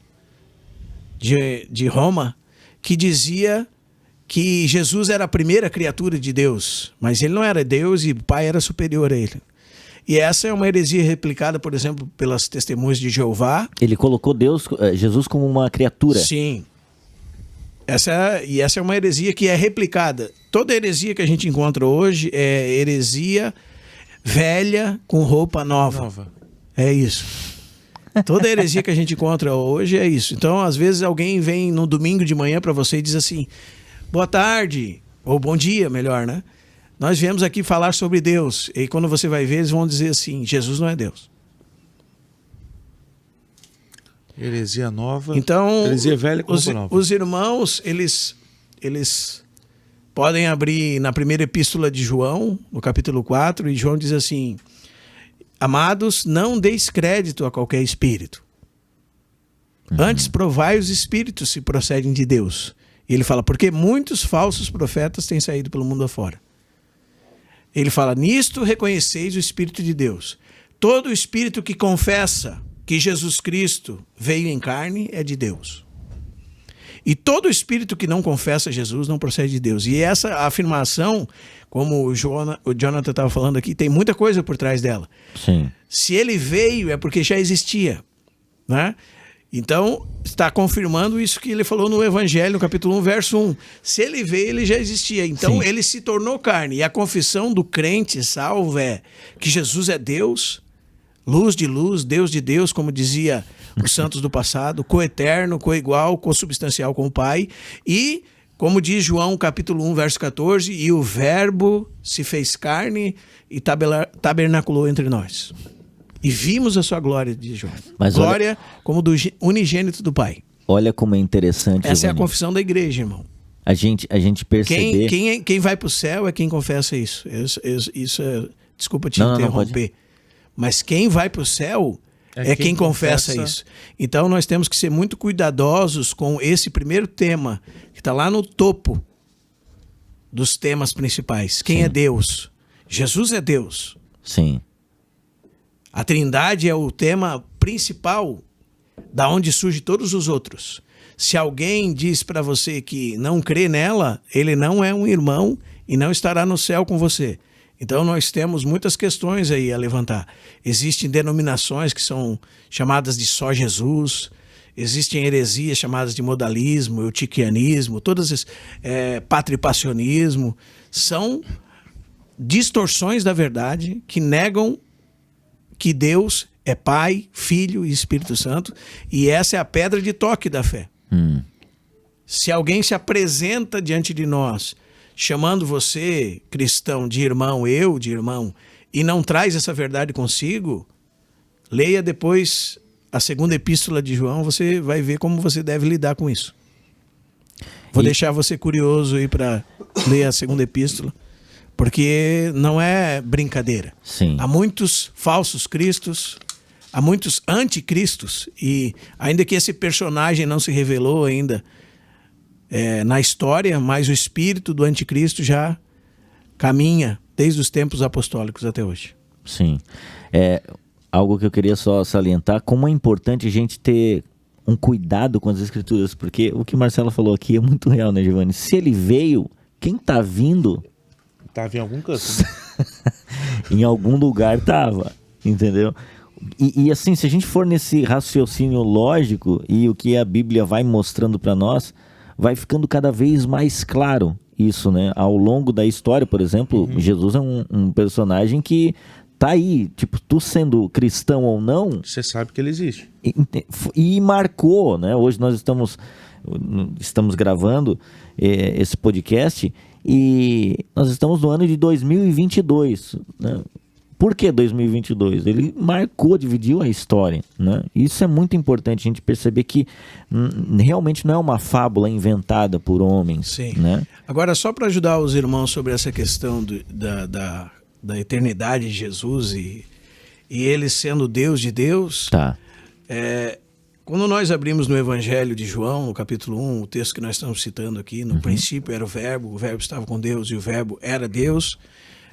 de Roma, que dizia que Jesus era a primeira criatura de Deus, mas ele não era Deus e o Pai era superior a ele. E essa é uma heresia replicada, por exemplo, pelas testemunhas de Jeová. Ele colocou Jesus como uma criatura. Sim. Essa é uma heresia que é replicada. Toda heresia que a gente encontra hoje é heresia velha com roupa nova. É isso. Toda heresia que a gente encontra hoje é isso. Então, às vezes, alguém vem no domingo de manhã para você e diz assim: boa tarde, ou bom dia, melhor, né? Nós viemos aqui falar sobre Deus. E quando você vai ver, eles vão dizer assim: Jesus não é Deus. Heresia nova. Então, heresia velha com roupa nova. Os irmãos, eles podem abrir na primeira epístola de João, no capítulo 4, e João diz assim: amados, não deis crédito a qualquer espírito. Antes provai os espíritos se procedem de Deus. E ele fala, porque muitos falsos profetas têm saído pelo mundo afora. Ele fala, nisto reconheceis o Espírito de Deus. Todo espírito que confessa que Jesus Cristo veio em carne é de Deus. E todo espírito que não confessa Jesus não procede de Deus. E essa afirmação, como o Jonathan estava falando aqui, tem muita coisa por trás dela. Sim. Se ele veio é porque já existia, né? Então, está confirmando isso que ele falou no Evangelho, no capítulo 1, verso 1. Se ele veio, ele já existia. Então, Sim. ele se tornou carne. E a confissão do crente salvo é que Jesus é Deus, luz de luz, Deus de Deus, como dizia os santos do passado, coeterno, coigual, consubstancial com o Pai. E, como diz João, capítulo 1, verso 14, e o Verbo se fez carne e tabernaculou entre nós. E vimos a sua glória, diz João. Mas glória como do unigênito do Pai. Olha como é interessante. Essa Giovanni. é a confissão da igreja, irmão. A gente perceber... Quem vai para o céu é quem confessa isso. Isso é... Desculpa te interromper. Mas quem vai para o céu é quem confessa isso. Então nós temos que ser muito cuidadosos com esse primeiro tema, que está lá no topo dos temas principais. Quem Sim. é Deus? Jesus é Deus. Sim. A Trindade é o tema principal da onde surge todos os outros. Se alguém diz para você que não crê nela, ele não é um irmão e não estará no céu com você. Então nós temos muitas questões aí a levantar. Existem denominações que são chamadas de só Jesus, existem heresias chamadas de modalismo, eutiquianismo, todas as patripassionismo, são distorções da verdade que negam que Deus é Pai, Filho e Espírito Santo, e essa é a pedra de toque da fé. Se alguém se apresenta diante de nós, chamando você, cristão, de irmão, eu de irmão, e não traz essa verdade consigo, leia depois a segunda epístola de João, você vai ver como você deve lidar com isso. Vou deixar você curioso aí para ler a segunda epístola, porque não é brincadeira. Sim. Há muitos falsos cristos, há muitos anticristos, e ainda que esse personagem não se revelou ainda na história, mas o espírito do anticristo já caminha desde os tempos apostólicos até hoje. Sim. Algo que eu queria só salientar, como é importante a gente ter um cuidado com as escrituras, porque o que Marcelo falou aqui é muito real, né, Giovanni? Se ele veio, quem tá vindo... Tava em algum canto. em algum lugar tava, entendeu? E assim, se a gente for nesse raciocínio lógico e o que a Bíblia vai mostrando para nós, vai ficando cada vez mais claro isso, né? Ao longo da história, por exemplo, Jesus é um personagem que tá aí, tipo, tu sendo cristão ou não... Você sabe que ele existe. E marcou, né? Hoje nós estamos gravando esse podcast e nós estamos no ano de 2022, né? Por que 2022? Ele marcou, dividiu a história, né? Isso é muito importante a gente perceber que realmente não é uma fábula inventada por homens. Sim. Né? Agora, só para ajudar os irmãos sobre essa questão da eternidade de Jesus e ele sendo Deus de Deus, Tá. quando nós abrimos no Evangelho de João, no capítulo 1, o texto que nós estamos citando aqui, no princípio era o Verbo estava com Deus e o Verbo era Deus.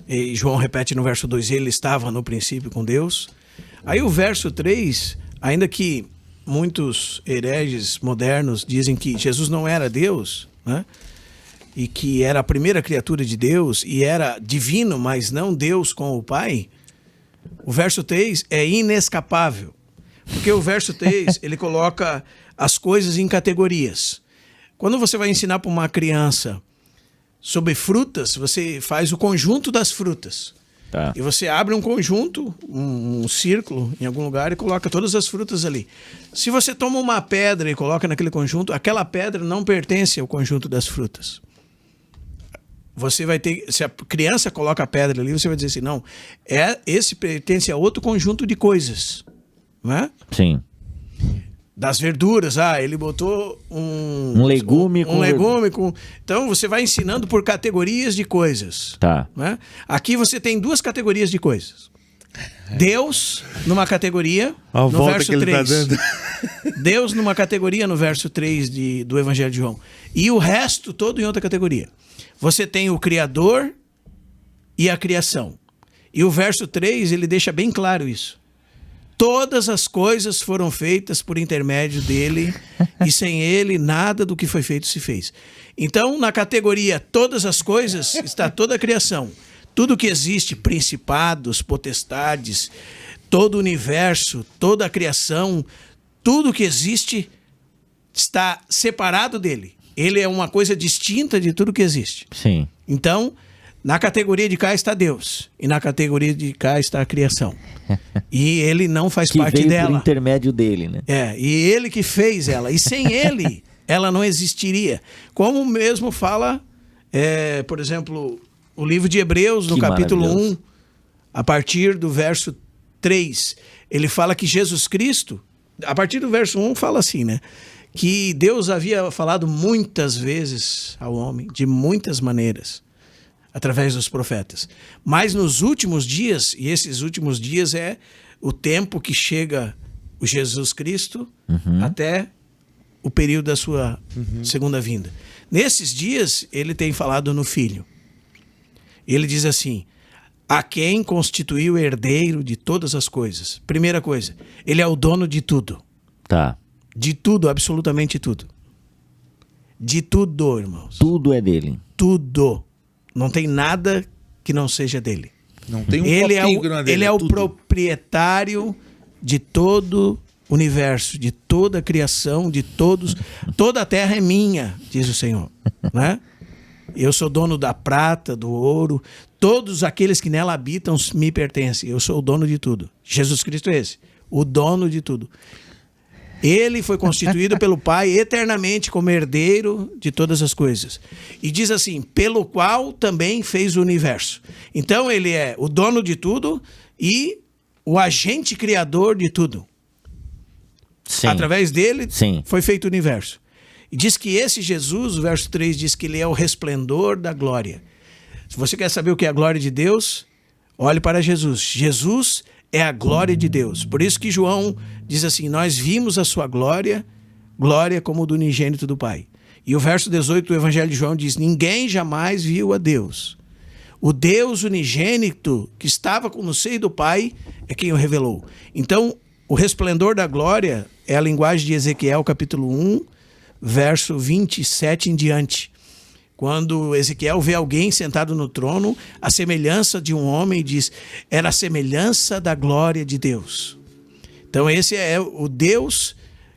E João repete no verso 2, ele estava no princípio com Deus. Aí o verso 3, ainda que muitos hereges modernos dizem que Jesus não era Deus, né? E que era a primeira criatura de Deus e era divino, mas não Deus com o Pai, o verso 3 é inescapável. Porque o verso 3, ele coloca as coisas em categorias. Quando você vai ensinar para uma criança sobre frutas, você faz o conjunto das frutas. Tá. E você abre um conjunto, um círculo em algum lugar e coloca todas as frutas ali. Se você toma uma pedra e coloca naquele conjunto, aquela pedra não pertence ao conjunto das frutas. Você vai ter, se a criança coloca a pedra ali, você vai dizer assim, não, esse pertence a outro conjunto de coisas, não é? Sim. Das verduras, ele botou um legume com... legume com... Então, você vai ensinando por categorias de coisas. Tá. Né? Aqui você tem 2 categorias de coisas. Deus, numa categoria, no verso 3. Deus, numa categoria, no verso 3 do Evangelho de João. E o resto todo em outra categoria. Você tem o Criador e a criação. E o verso 3, ele deixa bem claro isso. Todas as coisas foram feitas por intermédio dele e sem ele nada do que foi feito se fez. Então, na categoria todas as coisas está toda a criação. Tudo que existe, principados, potestades, todo o universo, toda a criação, tudo que existe está separado dele. Ele é uma coisa distinta de tudo que existe. Sim. Então, na categoria de cá está Deus e na categoria de cá está a criação. E ele não faz parte veio dela. Por intermédio dele, né? E ele que fez ela. E sem ele, ela não existiria. Como mesmo fala, por exemplo, o livro de Hebreus, no capítulo 1, a partir do verso 3, ele fala que Jesus Cristo, a partir do verso 1, fala assim, né? Que Deus havia falado muitas vezes ao homem, de muitas maneiras, através dos profetas. Mas nos últimos dias, e esses últimos dias é o tempo que chega o Jesus Cristo até o período da sua segunda vinda. Nesses dias, ele tem falado no Filho. Ele diz assim, a quem constituiu herdeiro de todas as coisas. Primeira coisa, ele é o dono de tudo. Tá. De tudo, absolutamente tudo. De tudo, irmãos. Tudo é dele. Tudo. Não tem nada que não seja dele. Não tem um ele dele, é o tudo. proprietário de todo o universo, de toda a criação, de todos. Toda a terra é minha, diz o Senhor. Né? Eu sou dono da prata, do ouro. Todos aqueles que nela habitam me pertencem. Eu sou o dono de tudo. Jesus Cristo é esse, o dono de tudo. Ele foi constituído pelo Pai eternamente como herdeiro de todas as coisas. E diz assim, pelo qual também fez o universo. Então ele é o dono de tudo e o agente criador de tudo. Sim. Através dele Sim. foi feito o universo. E diz que esse Jesus, o verso 3, diz que ele é o resplendor da glória. Se você quer saber o que é a glória de Deus, olhe para Jesus. Jesus é a glória de Deus. Por isso que João diz assim, nós vimos a sua glória, glória como do unigênito do Pai. E o verso 18 do Evangelho de João diz, ninguém jamais viu a Deus. O Deus unigênito que estava no seio do Pai é quem o revelou. Então, o resplendor da glória é a linguagem de Ezequiel, capítulo 1, verso 27 em diante. Quando Ezequiel vê alguém sentado no trono, a semelhança de um homem, diz, era a semelhança da glória de Deus. Então esse é o Deus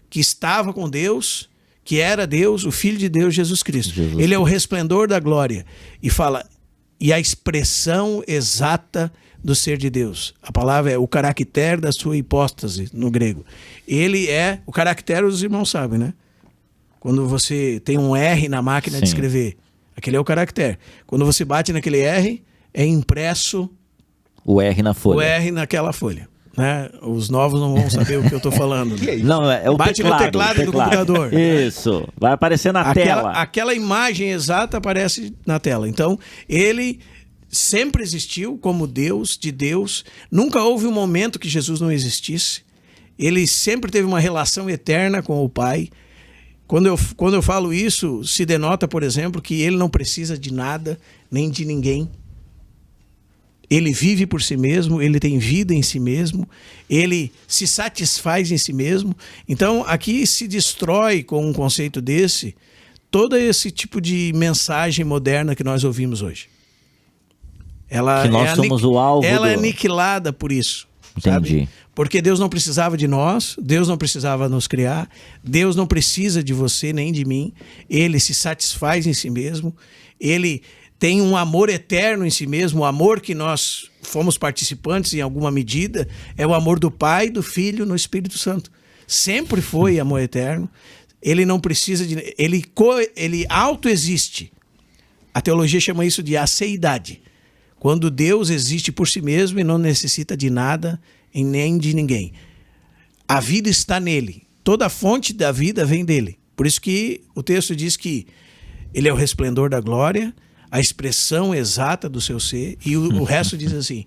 que estava com Deus, que era Deus, o Filho de Deus, Jesus Cristo. Ele é o resplendor da glória. E fala, e a expressão exata do ser de Deus. A palavra é o caractere da sua hipóstase, no grego. Ele é, o caractere os irmãos sabem, né? Quando você tem um R na máquina de escrever, aquele é o caractere. Quando você bate naquele R, é impresso o R na folha. O R naquela folha. Né? Os novos não vão saber o que eu estou falando. Né? Não, é o bate teclado, no teclado do computador. Isso, vai aparecer na tela. Aquela imagem exata aparece na tela. Então, ele sempre existiu como Deus, de Deus. Nunca houve um momento que Jesus não existisse. Ele sempre teve uma relação eterna com o Pai. Quando eu falo isso, se denota, por exemplo, que ele não precisa de nada, nem de ninguém. Ele vive por si mesmo, ele tem vida em si mesmo, ele se satisfaz em si mesmo. Então, aqui se destrói com um conceito desse, todo esse tipo de mensagem moderna que nós ouvimos hoje. Que nós somos o alvo ela é aniquilada por isso. Entendi. Sabe? Porque Deus não precisava de nós, Deus não precisava nos criar, Deus não precisa de você nem de mim, Ele se satisfaz em si mesmo, Ele tem um amor eterno em si mesmo, o amor que nós fomos participantes em alguma medida, é o amor do Pai, do Filho, no Espírito Santo. Sempre foi amor eterno, Ele não precisa de... Ele autoexiste. A teologia chama isso de aceidade. Quando Deus existe por si mesmo e não necessita de nada e nem de ninguém. A vida está nele. Toda a fonte da vida vem dele. Por isso que o texto diz que ele é o resplendor da glória, a expressão exata do seu ser, e o resto diz assim,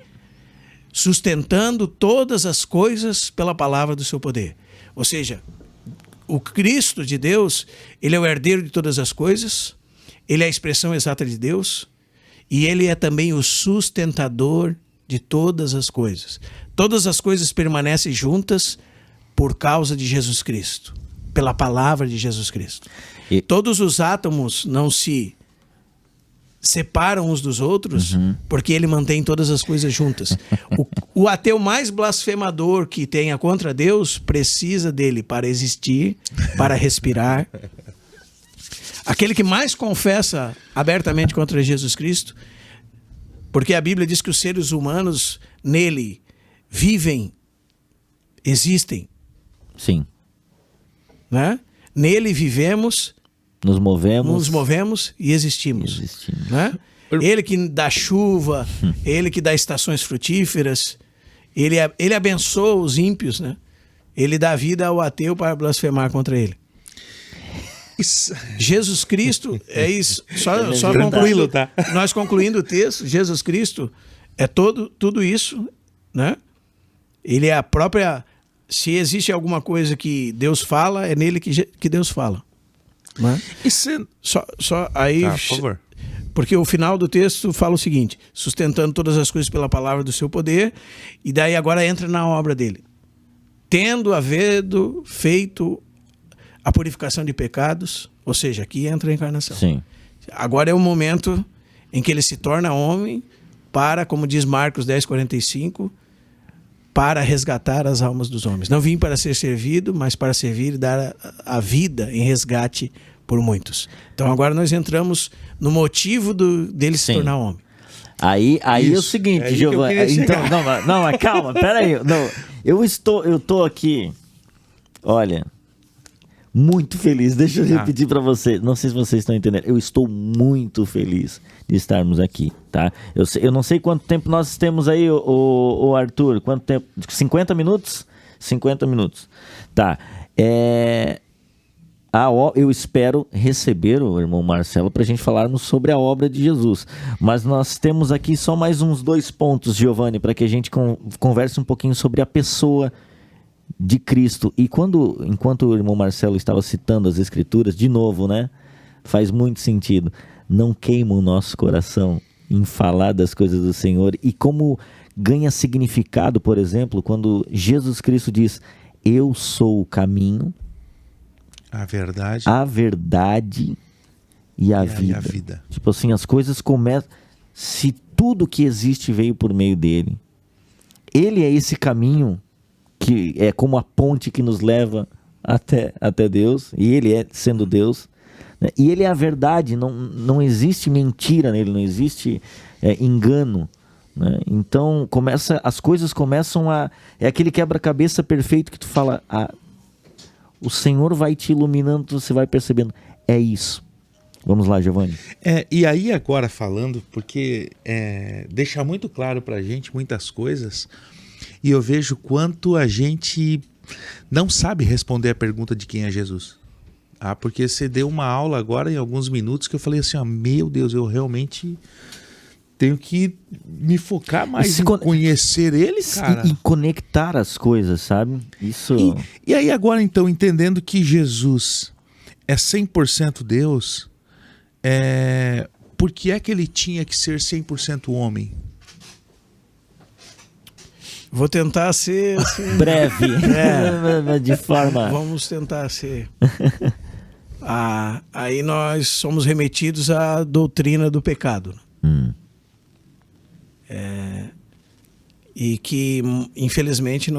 sustentando todas as coisas pela palavra do seu poder. Ou seja, o Cristo de Deus, ele é o herdeiro de todas as coisas, ele é a expressão exata de Deus, e ele é também o sustentador de todas as coisas. Todas as coisas permanecem juntas por causa de Jesus Cristo, pela palavra de Jesus Cristo. E... Todos os átomos não se separam uns dos outros, porque ele mantém todas as coisas juntas. O ateu mais blasfemador que tenha contra Deus precisa dele para existir, para respirar. Aquele que mais confessa abertamente contra Jesus Cristo, porque a Bíblia diz que os seres humanos nele vivem, existem. Sim. Né? Nele vivemos, nos movemos e existimos. Né? Ele que dá chuva, ele que dá estações frutíferas, ele abençoa os ímpios, né? Ele dá vida ao ateu para blasfemar contra ele. Jesus Cristo é isso. Só concluindo, tá? Nós concluindo o texto, Jesus Cristo é tudo isso, né? Ele é a própria... Se existe alguma coisa que Deus fala, é nele que Deus fala. Né? Só aí, por favor. Porque o final do texto fala o seguinte: sustentando todas as coisas pela palavra do seu poder, e daí agora entra na obra dele. Tendo havido feito a purificação de pecados, ou seja, aqui entra a encarnação. Sim. Agora é o momento em que ele se torna homem para, como diz Marcos 10:45, para resgatar as almas dos homens. Não vim para ser servido, mas para servir e dar a vida em resgate por muitos. Então agora nós entramos no motivo dele se tornar homem. Aí é o seguinte, Giovanni. Então, não, mas calma, peraí. Eu tô aqui, olha, muito feliz. Deixa eu repetir para você. Não sei se vocês estão entendendo. Eu estou muito feliz de estarmos aqui, tá? Eu não sei quanto tempo nós temos aí, o Arthur. Quanto tempo? 50 minutos? 50 minutos. Tá. Eu espero receber o irmão Marcelo para a gente falarmos sobre a obra de Jesus. Mas nós temos aqui só mais uns 2 pontos, Giovanni, para que a gente converse um pouquinho sobre a pessoa de Cristo. E enquanto o irmão Marcelo estava citando as Escrituras, de novo, né? Faz muito sentido. Não queima o nosso coração em falar das coisas do Senhor. E como ganha significado, por exemplo, quando Jesus Cristo diz: eu sou o caminho, a verdade e a vida. Tipo assim, as coisas começam... Se tudo que existe veio por meio dele, ele é esse caminho que é como a ponte que nos leva até Deus, e ele é sendo Deus, né? E ele é a verdade, não existe mentira nele, não existe engano, né? Então as coisas começam a... É aquele quebra-cabeça perfeito que tu fala... O Senhor vai te iluminando, você vai percebendo. É isso. Vamos lá, Giovanni. E aí agora falando, porque deixa muito claro pra gente muitas coisas, e eu vejo quanto a gente não sabe responder a pergunta de quem é Jesus. Porque você deu uma aula agora em alguns minutos que eu falei assim, meu Deus, eu realmente tenho que me focar mais em conhecer ele, cara. E conectar as coisas, sabe? Isso. E aí agora então, entendendo que Jesus é 100% Deus, por que é que ele tinha que ser 100% homem? Vou tentar ser assim, breve, de forma... Vamos tentar ser... Aí nós somos remetidos à doutrina do pecado. e que, infelizmente,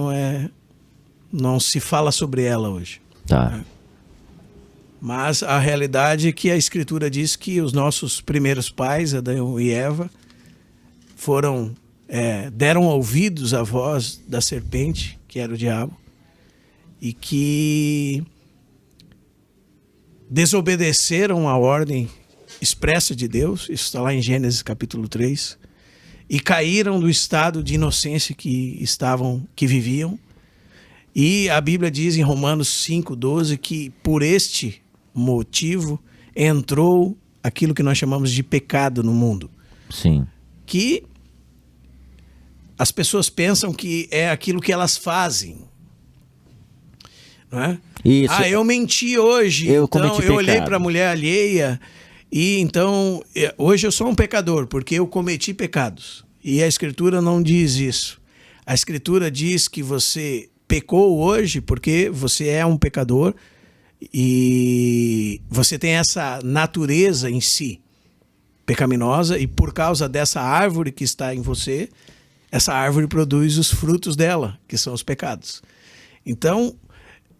não se fala sobre ela hoje. Tá. Mas a realidade é que a Escritura diz que os nossos primeiros pais, Adão e Eva, deram ouvidos à voz da serpente, que era o diabo, e que desobedeceram à ordem expressa de Deus, isso está lá em Gênesis capítulo 3, e caíram do estado de inocência que viviam. E a Bíblia diz em Romanos 5:12 que por este motivo entrou aquilo que nós chamamos de pecado no mundo. Sim. Que as pessoas pensam que é aquilo que elas fazem. Não é? Isso. Eu menti hoje, então eu olhei para a mulher alheia e então hoje eu sou um pecador porque eu cometi pecados. E a Escritura não diz isso. A Escritura diz que você pecou hoje porque você é um pecador e você tem essa natureza em si pecaminosa, e por causa dessa árvore que está em você, essa árvore produz os frutos dela, que são os pecados. Então,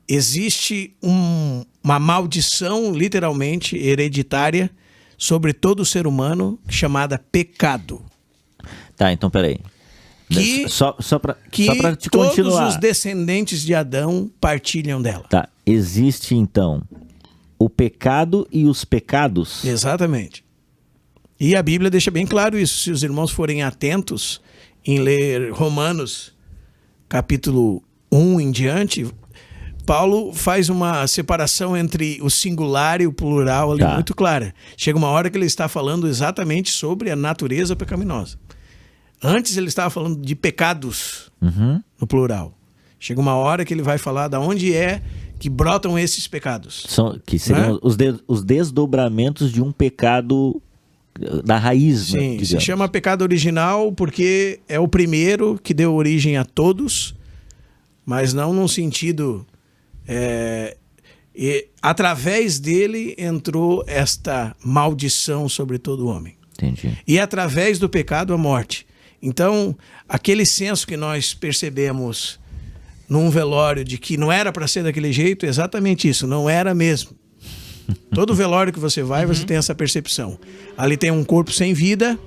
existe uma maldição, literalmente, hereditária sobre todo ser humano, chamada pecado. Tá, então peraí. Só para te todos continuar. os descendentes de Adão partilham dela. Tá, existe então o pecado e os pecados? Exatamente. E a Bíblia deixa bem claro isso. Se os irmãos forem atentos em ler Romanos, capítulo 1 em diante, Paulo faz uma separação entre o singular e o plural ali muito clara. Chega uma hora que ele está falando exatamente sobre a natureza pecaminosa. Antes ele estava falando de pecados no plural. Chega uma hora que ele vai falar de onde é que brotam esses pecados. Que seriam os desdobramentos de um pecado da raiz. Sim, digamos. Se chama pecado original porque é o primeiro que deu origem a todos, mas não num sentido... através dele entrou esta maldição sobre todo homem. Entendi. E através do pecado a morte. Então, aquele senso que nós percebemos num velório de que não era para ser daquele jeito, é exatamente isso, não era mesmo. Todo velório que você vai, você tem essa percepção. Ali tem um corpo sem vida,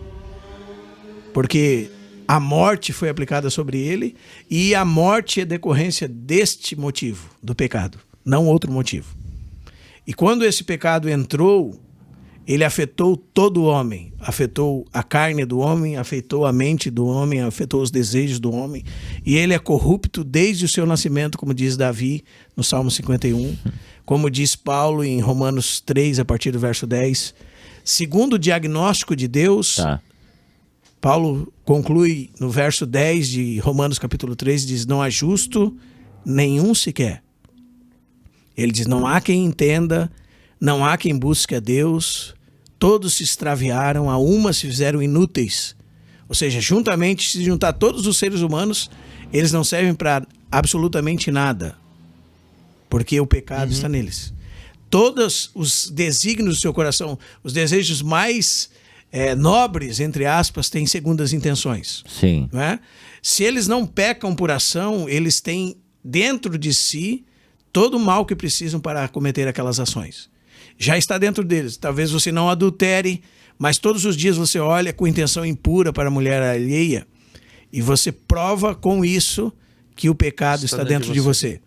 porque a morte foi aplicada sobre ele, e a morte é decorrência deste motivo, do pecado, não outro motivo. E quando esse pecado entrou, ele afetou todo o homem, afetou a carne do homem, afetou a mente do homem, afetou os desejos do homem, e ele é corrupto desde o seu nascimento, como diz Davi no Salmo 51, como diz Paulo em Romanos 3, a partir do verso 10. Segundo o diagnóstico de Deus, Paulo conclui no verso 10 de Romanos capítulo 3, diz: não há justo nenhum sequer. Ele diz: não há quem entenda, não há quem busque a Deus, todos se extraviaram, a uma se fizeram inúteis. Ou seja, juntamente, se juntar todos os seres humanos, eles não servem para absolutamente nada, porque o pecado está neles. Todos os desígnios do seu coração, os desejos mais nobres, entre aspas, têm segundas intenções. Sim. Não é? Se eles não pecam por ação, eles têm dentro de si todo o mal que precisam para cometer aquelas ações. Já está dentro deles. Talvez você não adultere, mas todos os dias você olha com intenção impura para a mulher alheia e você prova com isso que o pecado está dentro de você.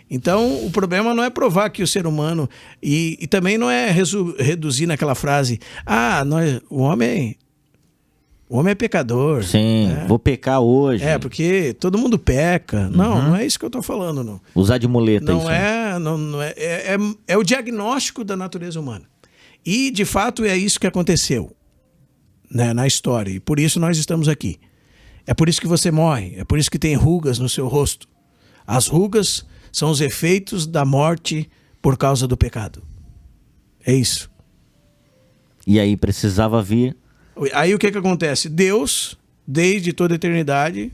Então, o problema não é provar que o ser humano... E também não é reduzir naquela frase: o homem é pecador. Sim, vou pecar hoje. Porque todo mundo peca. Não é isso que eu estou falando, não. Usar de muleta não isso. É o diagnóstico da natureza humana. E, de fato, é isso que aconteceu, né, na história. E por isso nós estamos aqui. É por isso que você morre. É por isso que tem rugas no seu rosto. As rugas são os efeitos da morte por causa do pecado. É isso. E aí precisava vir... Aí o que acontece? Deus, desde toda a eternidade,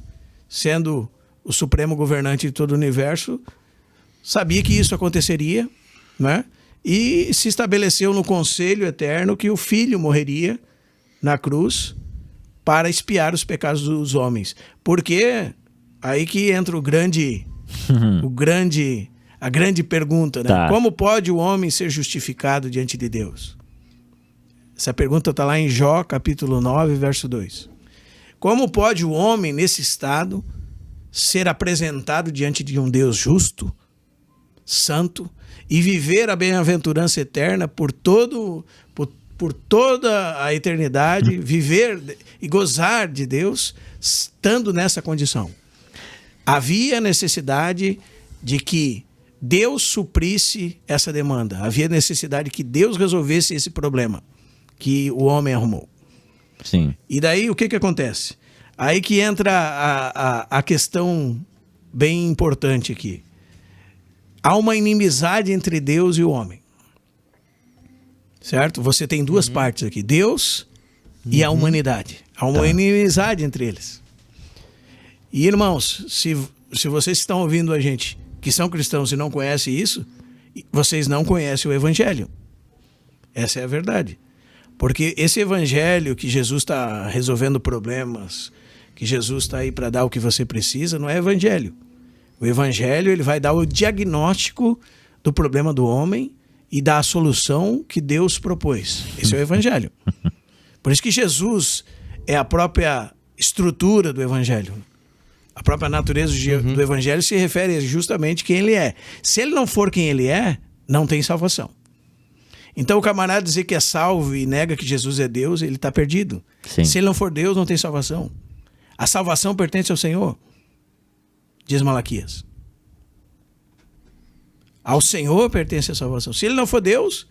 sendo o supremo governante de todo o universo, sabia que isso aconteceria, né? E se estabeleceu no conselho eterno que o Filho morreria na cruz para expiar os pecados dos homens. Porque aí que entra a grande pergunta, né? Tá. Como pode o homem ser justificado diante de Deus? Essa pergunta está lá em Jó, capítulo 9, verso 2. Como pode o homem, nesse estado, ser apresentado diante de um Deus justo, santo, e viver a bem-aventurança eterna por toda a eternidade, viver e gozar de Deus, estando nessa condição? Havia necessidade de que Deus suprisse essa demanda. Havia necessidade que Deus resolvesse esse problema que o homem arrumou. Sim. E daí o que acontece? Aí que entra a questão bem importante aqui. Há uma inimizade entre Deus e o homem. Certo? Você tem duas partes aqui. Deus e a humanidade. Há uma inimizade entre eles. E, irmãos, se vocês estão ouvindo a gente, que são cristãos e não conhecem isso, vocês não conhecem o Evangelho. Essa é a verdade. Porque esse Evangelho que Jesus está resolvendo problemas, que Jesus está aí para dar o que você precisa, não é Evangelho. O Evangelho, ele vai dar o diagnóstico do problema do homem e dar a solução que Deus propôs. Esse é o Evangelho. Por isso que Jesus é a própria estrutura do Evangelho. A própria natureza do Evangelho se refere justamente a quem ele é. Se ele não for quem ele é, não tem salvação. Então o camarada dizer que é salvo e nega que Jesus é Deus, ele está perdido. Sim. Se ele não for Deus, não tem salvação. A salvação pertence ao Senhor, diz Malaquias. Ao Senhor pertence a salvação. Se ele não for Deus,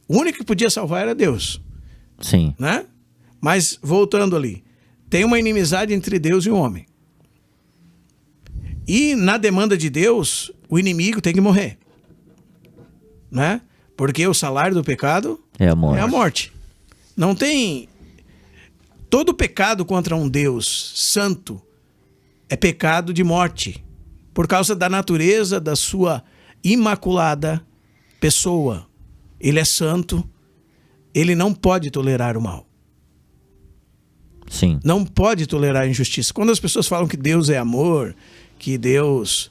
o único que podia salvar era Deus. Sim. Né? Mas, voltando ali, tem uma inimizade entre Deus e o homem. E na demanda de Deus, o inimigo tem que morrer. Né? Porque o salário do pecado É a morte. é a morte. Não tem... Todo pecado contra um Deus santo é pecado de morte. Por causa da natureza da sua imaculada pessoa. Ele é santo. Ele não pode tolerar o mal. Sim. Não pode tolerar a injustiça. Quando as pessoas falam que Deus é amor, que Deus...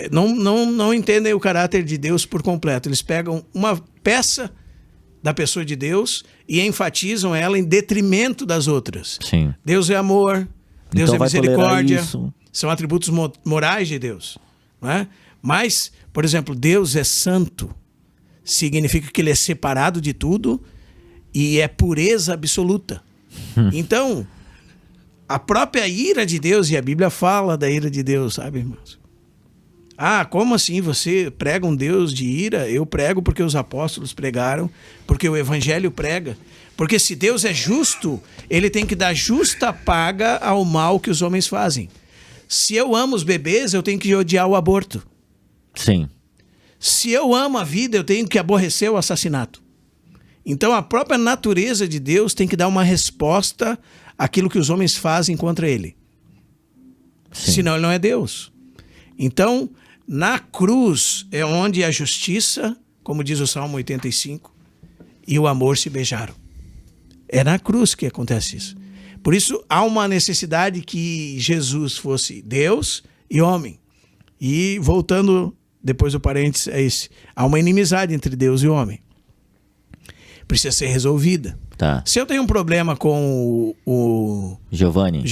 Não entendem o caráter de Deus por completo. Eles pegam uma peça da pessoa de Deus e enfatizam ela em detrimento das outras. Sim. Deus é amor, Deus Então é vai tolerar misericórdia. isso. São atributos morais de Deus. Não é? Mas, por exemplo, Deus é santo. Significa que ele é separado de tudo e é pureza absoluta. Então, a própria ira de Deus, e a Bíblia fala da ira de Deus, sabe, irmãos? Ah, como assim você prega um Deus de ira? Eu prego porque os apóstolos pregaram, porque o Evangelho prega. Porque se Deus é justo, ele tem que dar justa paga ao mal que os homens fazem. Se eu amo os bebês, eu tenho que odiar o aborto. Sim. Se eu amo a vida, eu tenho que aborrecer o assassinato. Então a própria natureza de Deus tem que dar uma resposta àquilo que os homens fazem contra ele. Sim. Senão ele não é Deus. Então, na cruz é onde a justiça, como diz o Salmo 85, e o amor se beijaram. É na cruz que acontece isso. Por isso, há uma necessidade que Jesus fosse Deus e homem. E, voltando, depois do parênteses, é esse. Há uma inimizade entre Deus e homem. Precisa ser resolvida. Tá. Se eu tenho um problema com o Giovanni,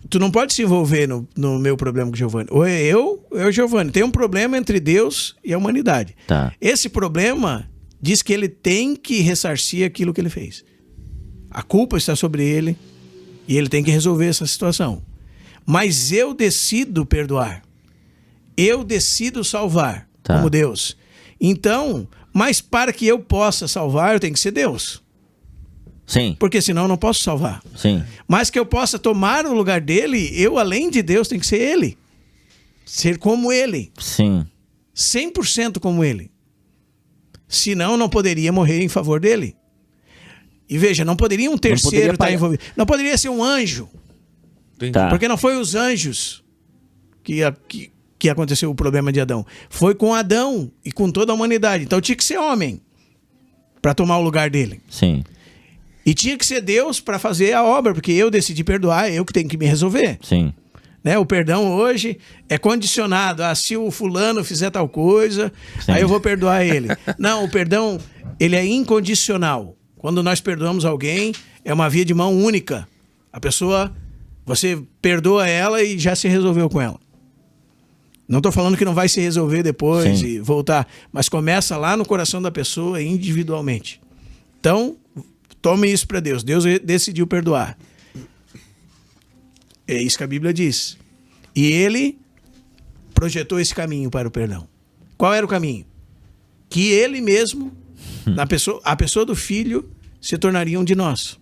tu não pode se envolver no meu problema com o Giovanni. Ou eu o Giovanni. Tem um problema entre Deus e a humanidade. Tá. Esse problema diz que ele tem que ressarcir aquilo que ele fez. A culpa está sobre ele e ele tem que resolver essa situação. Mas eu decido perdoar. Eu decido salvar, Tá. como Deus. Então, mas para que eu possa salvar, eu tenho que ser Deus. Sim. Porque senão eu não posso salvar. Sim. Mas que eu possa tomar o lugar dele, eu, além de Deus, tenho que ser ele. Ser como ele. Sim. 100% como ele. Senão eu não poderia morrer em favor dele. E veja, não poderia um terceiro estar envolvido. Não poderia ser um anjo. Entendi. Tá. Porque não foi os anjos que aconteceu o problema de Adão. Foi com Adão e com toda a humanidade. Então tinha que ser homem para tomar o lugar dele. Sim. E tinha que ser Deus para fazer a obra, porque eu decidi perdoar, é eu que tenho que me resolver. Sim. Né? O perdão hoje é condicionado. Se o fulano fizer tal coisa, Sim. aí eu vou perdoar ele. Não, o perdão, ele é incondicional. Quando nós perdoamos alguém, é uma via de mão única. A pessoa, você perdoa ela e já se resolveu com ela. Não estou falando que não vai se resolver depois Sim. e voltar, mas começa lá no coração da pessoa individualmente. Então, tome isso para Deus. Deus decidiu perdoar. É isso que a Bíblia diz. E ele projetou esse caminho para o perdão. Qual era o caminho? Que ele mesmo, a pessoa do Filho, se tornaria um de nós.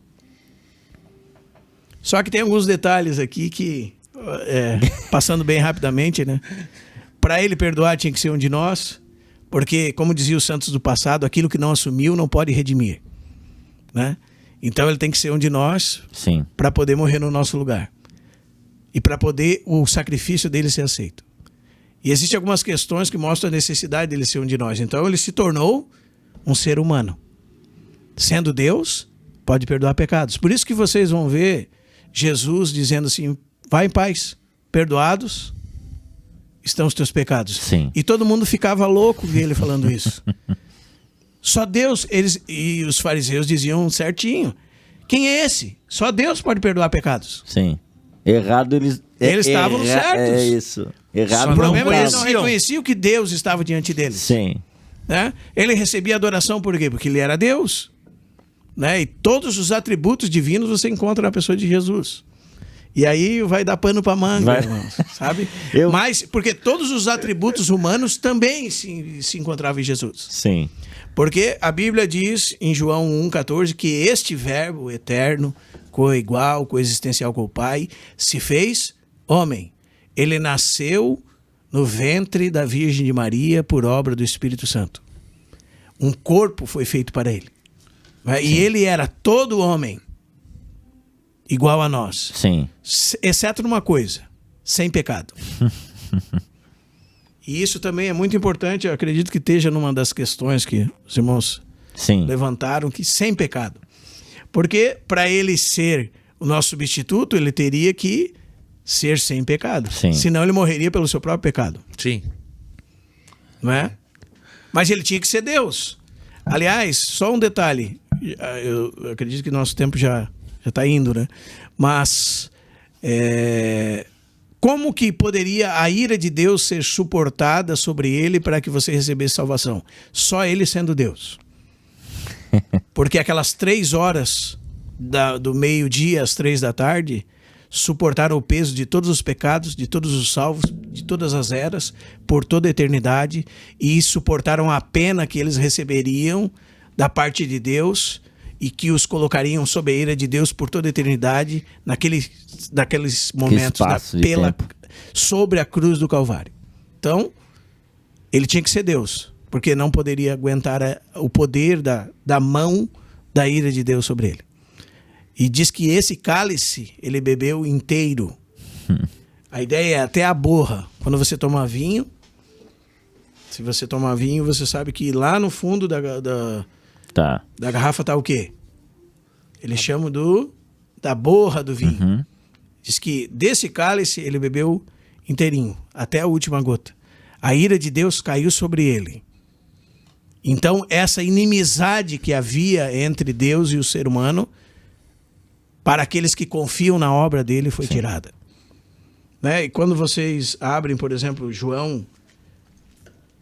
Só que tem alguns detalhes aqui que, passando bem rapidamente, né? Para ele perdoar tinha que ser um de nós, porque, como diziam os santos do passado, aquilo que não assumiu não pode redimir. Né? Então ele tem que ser um de nós para poder morrer no nosso lugar. E para poder o sacrifício dele ser aceito. E existem algumas questões que mostram a necessidade dele ser um de nós. Então ele se tornou um ser humano. Sendo Deus, pode perdoar pecados. Por isso que vocês vão ver Jesus dizendo assim, vai em paz, perdoados estão os teus pecados. Sim. E todo mundo ficava louco ver ele falando isso. Só Deus, e os fariseus diziam certinho, quem é esse? Só Deus pode perdoar pecados. Sim. Errado eles estavam certos. É isso. Errado O problema é que eles não não reconheciam que Deus estava diante deles. Sim. Né? Ele recebia adoração por quê? Porque ele era Deus. Né? E todos os atributos divinos você encontra na pessoa de Jesus. E aí vai dar pano para manga, irmãos, sabe? Mas porque todos os atributos humanos também se encontravam em Jesus. Sim. Porque a Bíblia diz em João 1,14 que este verbo eterno, coigual, coexistencial com o Pai, se fez homem. Ele nasceu no ventre da Virgem de Maria por obra do Espírito Santo. Um corpo foi feito para ele. E ele era todo homem, igual a nós. Sim. Exceto numa coisa, sem pecado. E isso também é muito importante, eu acredito que esteja numa das questões que os irmãos levantaram, que sem pecado. Porque para ele ser o nosso substituto, ele teria que ser sem pecado. Sim. Senão ele morreria pelo seu próprio pecado. Sim. Não é? Mas ele tinha que ser Deus. Aliás, só um detalhe. Eu acredito que nosso tempo já está indo, né? Mas como que poderia a ira de Deus ser suportada sobre ele para que você recebesse salvação? Só ele sendo Deus. Porque aquelas 3 horas do meio-dia às 3 da tarde suportaram o peso de todos os pecados, de todos os salvos, de todas as eras, por toda a eternidade, e suportaram a pena que eles receberiam da parte de Deus e que os colocariam sob a ira de Deus por toda a eternidade naqueles momentos sobre a cruz do Calvário. Então, ele tinha que ser Deus, porque não poderia aguentar o poder da mão da ira de Deus sobre ele. E diz que esse cálice ele bebeu inteiro. A ideia é até a borra. Quando você toma vinho, se você toma vinho, você sabe que lá no fundo da garrafa está o quê? Eles chamam da borra do vinho. Uhum. Diz que desse cálice ele bebeu inteirinho, até a última gota. A ira de Deus caiu sobre ele. Então, essa inimizade que havia entre Deus e o ser humano, para aqueles que confiam na obra dele, foi tirada. Né? E quando vocês abrem, por exemplo, João,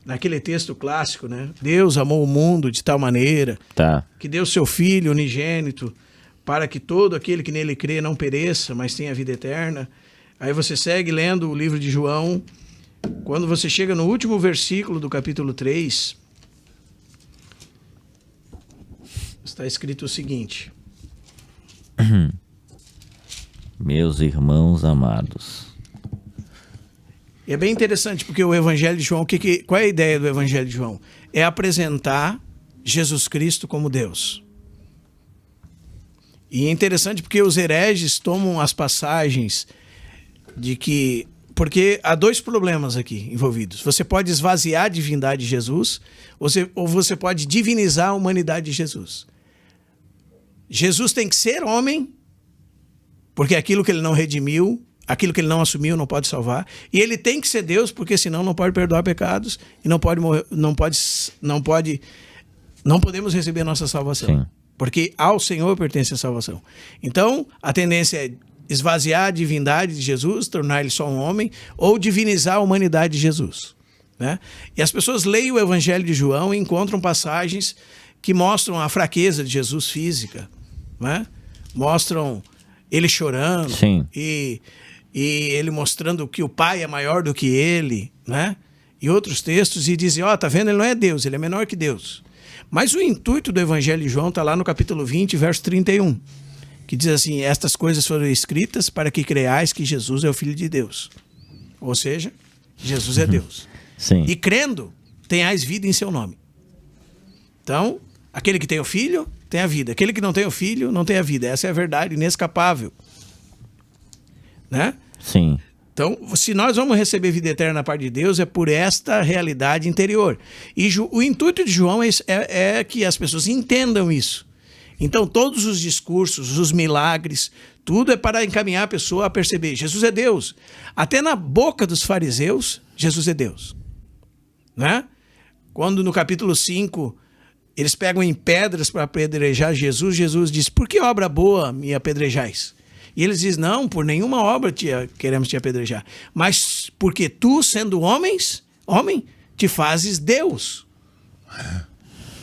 naquele texto clássico, né? Deus amou o mundo de tal maneira que deu seu Filho unigênito para que todo aquele que nele crê não pereça, mas tenha vida eterna. Aí você segue lendo o livro de João. Quando você chega no último versículo do capítulo 3, está escrito o seguinte: meus irmãos amados. E é bem interessante, porque o Evangelho de João, qual é a ideia do Evangelho de João? É apresentar Jesus Cristo como Deus. E é interessante porque os hereges tomam as passagens de que... Porque há 2 problemas aqui envolvidos. Você pode esvaziar a divindade de Jesus, ou você pode divinizar a humanidade de Jesus. Jesus tem que ser homem, porque aquilo que ele não redimiu, aquilo que ele não assumiu não pode salvar. E ele tem que ser Deus, porque senão não pode perdoar pecados e não podemos receber a nossa salvação. Sim. Porque ao Senhor pertence a salvação. Então, a tendência é esvaziar a divindade de Jesus, tornar ele só um homem, ou divinizar a humanidade de Jesus, né? E as pessoas leem o Evangelho de João e encontram passagens que mostram a fraqueza de Jesus física, né? Mostram ele chorando. Sim. E ele mostrando que o Pai é maior do que ele, né? E outros textos, e dizem, tá vendo, ele não é Deus, ele é menor que Deus. Mas o intuito do Evangelho de João está lá no capítulo 20, verso 31, que diz assim: estas coisas foram escritas para que creiais que Jesus é o Filho de Deus. Ou seja, Jesus é Deus. Sim. E crendo, tenhais vida em seu nome. Então, aquele que tem o Filho, tem a vida. Aquele que não tem o Filho, não tem a vida. Essa é a verdade inescapável, né? Sim. Então, se nós vamos receber vida eterna da parte de Deus, é por esta realidade interior. E o intuito de João é que as pessoas entendam isso. Então, todos os discursos, os milagres, tudo é para encaminhar a pessoa a perceber: Jesus é Deus. Até na boca dos fariseus, Jesus é Deus, né? Quando no capítulo 5, eles pegam em pedras para apedrejar Jesus, Jesus diz: por que obra boa me apedrejais? E eles dizem: não, por nenhuma obra queremos te apedrejar, mas porque tu, sendo homem, te fazes Deus.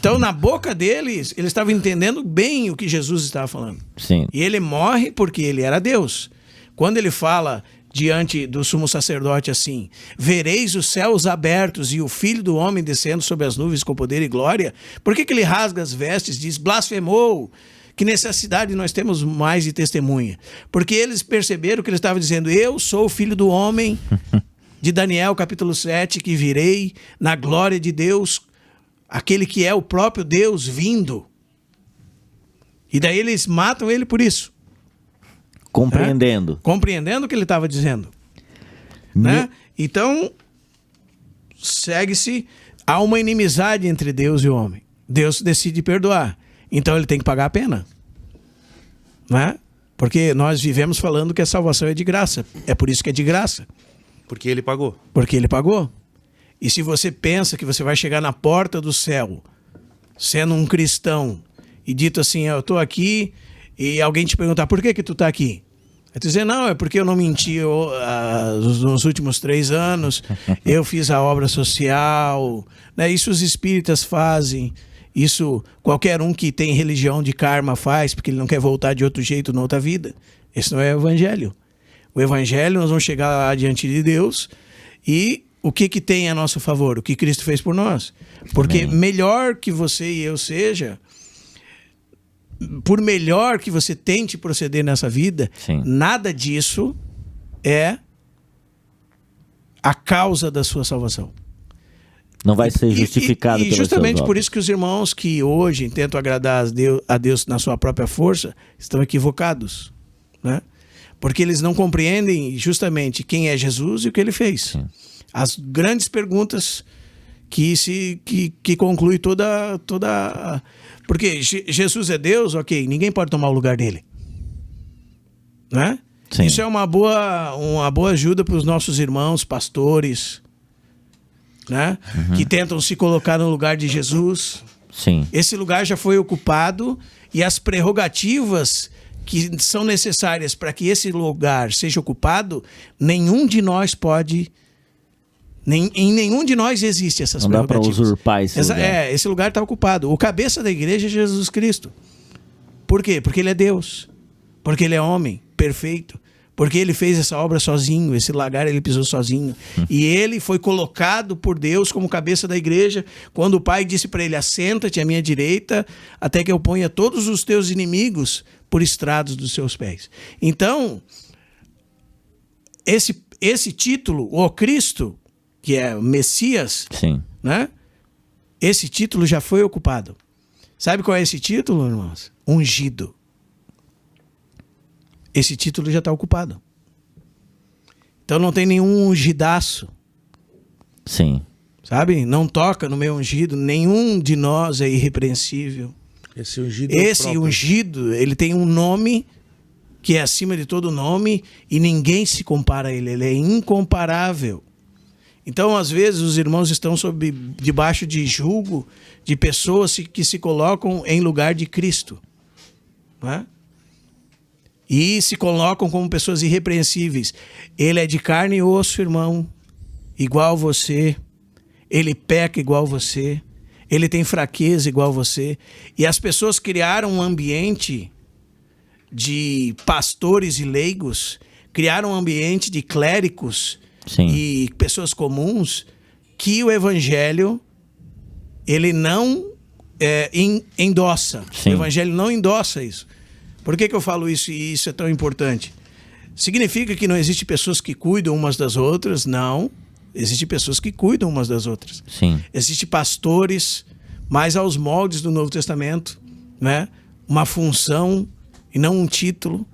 Então, na boca deles, eles estavam entendendo bem o que Jesus estava falando. Sim. E ele morre porque ele era Deus. Quando ele fala diante do sumo sacerdote assim: vereis os céus abertos e o Filho do Homem descendo sobre as nuvens com poder e glória, por que ele rasga as vestes e diz: blasfemou? Que necessidade nós temos mais de testemunha? Porque eles perceberam que ele estava dizendo: eu sou o Filho do Homem, de Daniel capítulo 7, que virei na glória de Deus, aquele que é o próprio Deus vindo. E daí eles matam ele por isso. Compreendendo. Compreendendo o que ele estava dizendo. Né? Então, segue-se, há uma inimizade entre Deus e o homem. Deus decide perdoar. Então ele tem que pagar a pena. Né? Porque nós vivemos falando que a salvação é de graça. É por isso que é de graça. Porque ele pagou. Porque ele pagou. E se você pensa que você vai chegar na porta do céu sendo um cristão e dito assim: eu estou aqui, e alguém te perguntar: por que tu está aqui? Aí tu dizer: não, é porque eu não menti nos últimos 3 anos, eu fiz a obra social, né? Isso os espíritas fazem, isso qualquer um que tem religião de karma faz, porque ele não quer voltar de outro jeito na outra vida. Esse não é o evangelho. O evangelho, nós vamos chegar lá diante de Deus e o que tem a nosso favor? O que Cristo fez por nós. Porque Amém. melhor que você e eu seja, por melhor que você tente proceder nessa vida, Sim. nada disso é a causa da sua salvação. Não vai ser justificado e pelas justamente suas por obras. isso que os irmãos que hoje tentam agradar a Deus na sua própria força estão equivocados, né? Porque eles não compreendem justamente quem é Jesus e o que ele fez. Sim. As grandes perguntas que conclui toda... Porque Jesus é Deus, ok, ninguém pode tomar o lugar dele, né? Sim. Isso é uma boa ajuda para os nossos irmãos pastores, né? Que tentam se colocar no lugar de Jesus. Sim. Esse lugar já foi ocupado e as prerrogativas que são necessárias para que esse lugar seja ocupado, nenhum de nós pode... em nenhum de nós existe essas Não dá para prerrogativas. usurpar esse lugar. Esse lugar está ocupado. O cabeça da igreja é Jesus Cristo. Por quê? Porque ele é Deus. Porque ele é homem perfeito. Porque ele fez essa obra sozinho. Esse lagar ele pisou sozinho. E ele foi colocado por Deus como cabeça da igreja quando o Pai disse para ele: assenta-te à minha direita até que eu ponha todos os teus inimigos por estrados dos seus pés. Então, esse título, o Cristo, que é Messias, Sim. né? Esse título já foi ocupado. Sabe qual é esse título, irmãos? Ungido. Esse título já está ocupado. Então não tem nenhum ungidaço, Sim. sabe? Não toca no meu ungido. Nenhum de nós é irrepreensível. Esse ungido, é o Esse próprio. ungido, ele tem um nome que é acima de todo nome e ninguém se compara a ele. Ele é incomparável. Então, às vezes, os irmãos estão debaixo de julgo de pessoas que se colocam em lugar de Cristo. Não é? E se colocam como pessoas irrepreensíveis. Ele é de carne e osso, irmão, igual você. Ele peca igual você. Ele tem fraqueza igual você. E as pessoas criaram um ambiente de pastores e leigos, criaram um ambiente de clérigos Sim. e pessoas comuns que o evangelho ele não endossa. Sim. O evangelho não endossa isso. Por que eu falo isso e isso é tão importante? Significa que não existe pessoas que cuidam umas das outras? Não. Existem pessoas que cuidam umas das outras. Sim. Existem pastores, mas aos moldes do Novo Testamento, né? Uma função e não um título.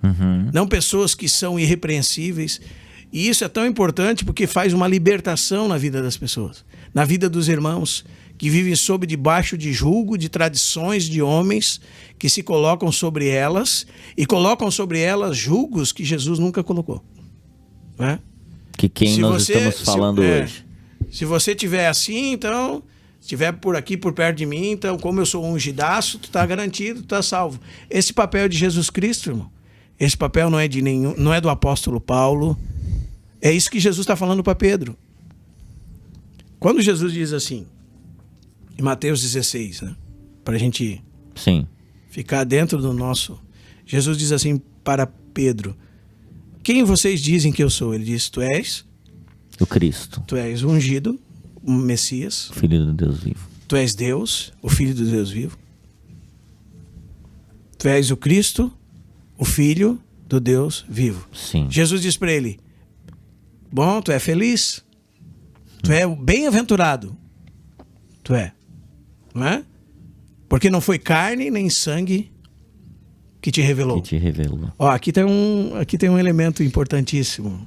Não pessoas que são irrepreensíveis. E isso é tão importante porque faz uma libertação na vida das pessoas, na vida dos irmãos que vivem sob debaixo de julgo, de tradições de homens que se colocam sobre elas e colocam sobre elas julgos que Jesus nunca colocou. Né? Que quem nós estamos falando hoje. Se você tiver assim, então, se estiver por aqui, por perto de mim, então, como eu sou um ungidaço, tu está garantido, tu está salvo. Esse papel é de Jesus Cristo, irmão. Esse papel não é de nenhum, não é do apóstolo Paulo. É isso que Jesus está falando para Pedro. Quando Jesus diz assim, em Mateus 16, né, para a gente Sim. ficar dentro do nosso... Jesus diz assim para Pedro, quem vocês dizem que eu sou? Ele diz, tu és O Cristo, o ungido, o Messias, Filho do Deus vivo. tu és Deus, o Filho do Deus vivo. Tu és o Cristo, o Filho do Deus vivo. Sim. Jesus diz para ele, bom, tu é feliz, tu é o bem-aventurado, tu é, não é? Porque não foi carne nem sangue que te revelou. Que te revelou. Ó, aqui tem um elemento importantíssimo.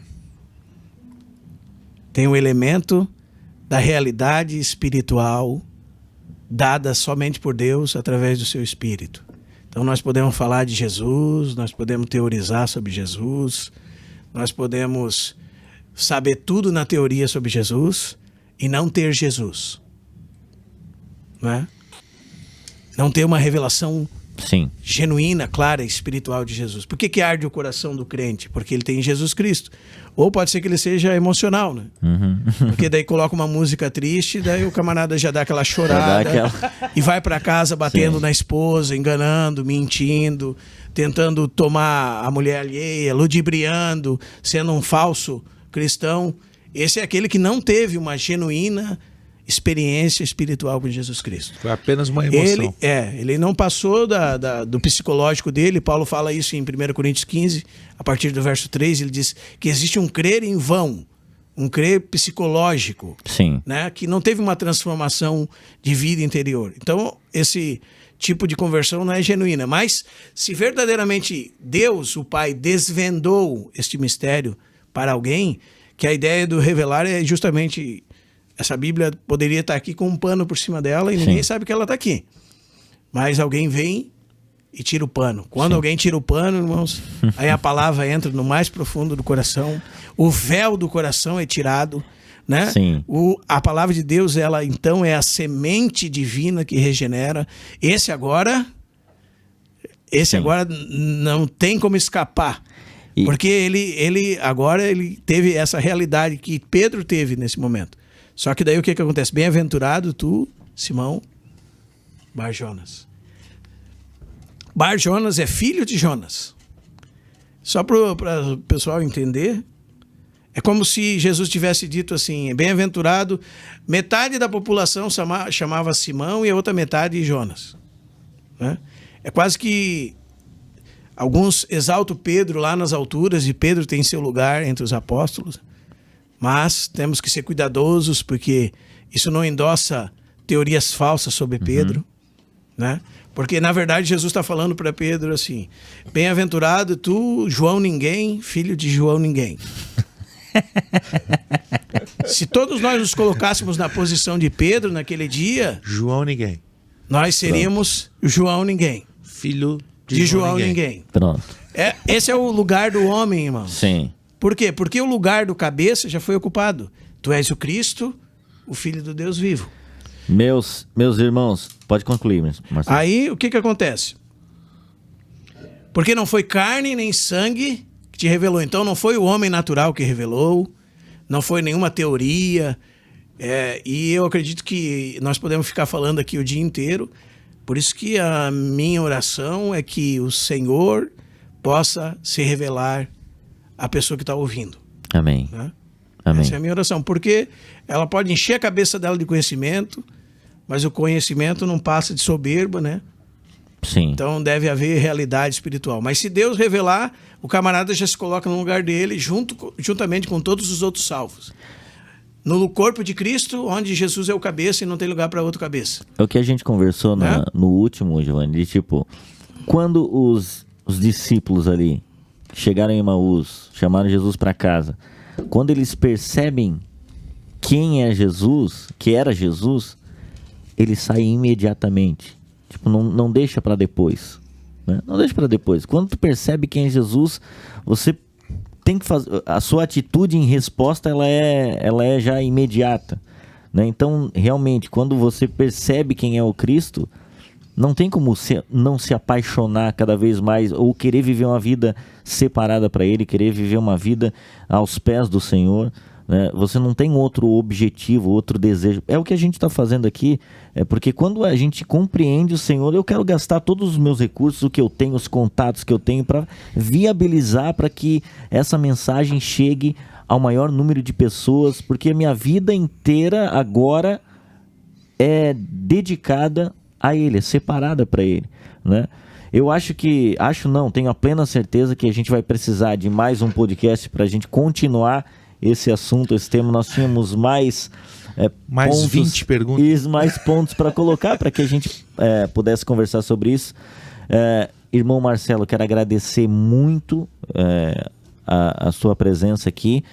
Tem um elemento da realidade espiritual dada somente por Deus através do seu Espírito. Então nós podemos falar de Jesus, nós podemos teorizar sobre Jesus, nós podemos saber tudo na teoria sobre Jesus e não ter Jesus. Não é? Não ter uma revelação Sim. genuína, clara, espiritual de Jesus. Por que arde o coração do crente? Porque ele tem Jesus Cristo. Ou pode ser que ele seja emocional, né? Porque daí coloca uma música triste, daí o camarada já dá aquela chorada e vai para casa batendo Sim. na esposa, enganando, mentindo, tentando tomar a mulher alheia, ludibriando, sendo um falso cristão. Esse é aquele que não teve uma genuína experiência espiritual com Jesus Cristo. Foi apenas uma emoção. Ele não passou do psicológico dele. Paulo fala isso em 1 Coríntios 15, a partir do verso 3, ele diz que existe um crer em vão, um crer psicológico, Sim. né, que não teve uma transformação de vida interior. Então, esse tipo de conversão não é genuína. Mas, se verdadeiramente Deus, o Pai, desvendou este mistério para alguém, que a ideia do revelar é justamente... Essa Bíblia poderia estar aqui com um pano por cima dela e ninguém sabe que ela está aqui. Mas alguém vem e tira o pano. Quando alguém tira o pano, irmãos, aí a palavra entra no mais profundo do coração. O véu do coração é tirado, né? Sim. A palavra de Deus, ela então é a semente divina que regenera. Esse agora não tem como escapar. Porque ele agora teve essa realidade que Pedro teve nesse momento. Só que daí o que acontece? Bem-aventurado tu, Simão Bar-Jonas. Bar-Jonas é filho de Jonas. Só para o pessoal entender, é como se Jesus tivesse dito assim, bem-aventurado, metade da população chamava Simão e a outra metade Jonas. Né? É quase que alguns exaltam Pedro lá nas alturas e Pedro tem seu lugar entre os apóstolos. Mas temos que ser cuidadosos, porque isso não endossa teorias falsas sobre Pedro, né? Porque, na verdade, Jesus está falando para Pedro assim, bem-aventurado tu, João ninguém, filho de João ninguém. Se todos nós nos colocássemos na posição de Pedro naquele dia... João ninguém. Nós seríamos João ninguém. Filho De João ninguém. Pronto. Esse é o lugar do homem, irmão. Sim. Por quê? Porque o lugar do cabeça já foi ocupado. Tu és o Cristo, o Filho do Deus vivo. Meus irmãos, pode concluir, Marcelo. Aí, o que acontece? Porque não foi carne nem sangue que te revelou. Então, não foi o homem natural que revelou, não foi nenhuma teoria. E eu acredito que nós podemos ficar falando aqui o dia inteiro. Por isso que a minha oração é que o Senhor possa se revelar à pessoa que está ouvindo. Amém. Né? Amém. Essa é a minha oração. Porque ela pode encher a cabeça dela de conhecimento, mas o conhecimento não passa de soberba, né? Sim. Então deve haver realidade espiritual. Mas se Deus revelar, o camarada já se coloca no lugar dele, juntamente com todos os outros salvos. No corpo de Cristo, onde Jesus é o cabeça e não tem lugar para outro cabeça. É o que a gente conversou Né? no último, Giovanni, de tipo, quando os discípulos ali chegaram em Emaús, chamaram Jesus para casa, quando eles percebem quem é Jesus, que era Jesus, eles saem imediatamente. Tipo, não deixa para depois. Né? Não deixa para depois. Quando tu percebe quem é Jesus, você tem que fazer... A sua atitude em resposta, ela é já imediata. Né? Então, realmente, quando você percebe quem é o Cristo, não tem como não se apaixonar cada vez mais ou querer viver uma vida separada para Ele, querer viver uma vida aos pés do Senhor. Né? Você não tem outro objetivo, outro desejo. É o que a gente está fazendo aqui, porque quando a gente compreende o Senhor, eu quero gastar todos os meus recursos, o que eu tenho, os contatos que eu tenho, para viabilizar para que essa mensagem chegue ao maior número de pessoas, porque a minha vida inteira agora é dedicada a Ele, é separada para Ele, né? Eu tenho a plena certeza que a gente vai precisar de mais um podcast para a gente continuar esse assunto, esse tema. Nós tínhamos mais pontos, 20 perguntas. E mais pontos para colocar, para que a gente pudesse conversar sobre isso. Irmão Marcelo, quero agradecer muito a sua presença aqui.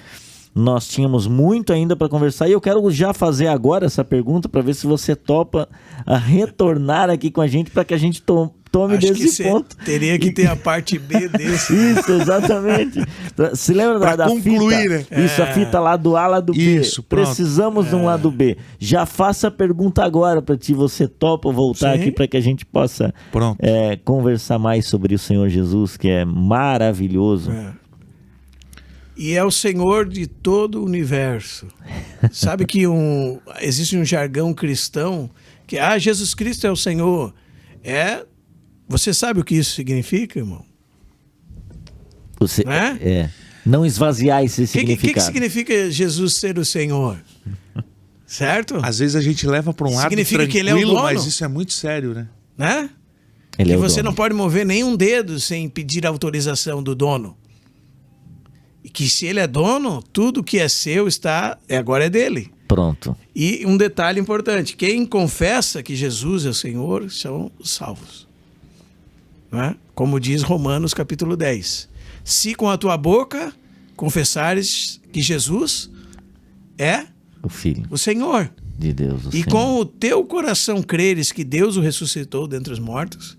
Nós tínhamos muito ainda para conversar e eu quero já fazer agora essa pergunta para ver se você topa a retornar aqui com a gente para que a gente tome Acho desse que ponto. Teria que ter a parte B desse. Isso, exatamente. Se lembra da concluir, fita? né? Isso, a fita lado A, lado B. Isso, pronto. Precisamos de um lado B. Já faça a pergunta agora para ti. Você topa voltar Sim. aqui para que a gente possa conversar mais sobre o Senhor Jesus, que é maravilhoso. E é o Senhor de todo o universo. Sabe que existe um jargão cristão que Jesus Cristo é o Senhor. Você sabe o que isso significa, irmão? Não esvaziar esse significado. O que significa Jesus ser o Senhor? Certo? Às vezes a gente leva para um lado Significa tranquilo, que ele é o dono? mas isso é muito sério, né? Né? Ele que é o você dono. não pode mover nenhum dedo sem pedir autorização do dono. E que se ele é dono, tudo que é seu agora é dele. Pronto. E um detalhe importante: quem confessa que Jesus é o Senhor são os salvos. Né? Como diz Romanos capítulo 10. Se com a tua boca confessares que Jesus é O Filho o Senhor, de Deus. e com o teu coração creres que Deus o ressuscitou dentre os mortos,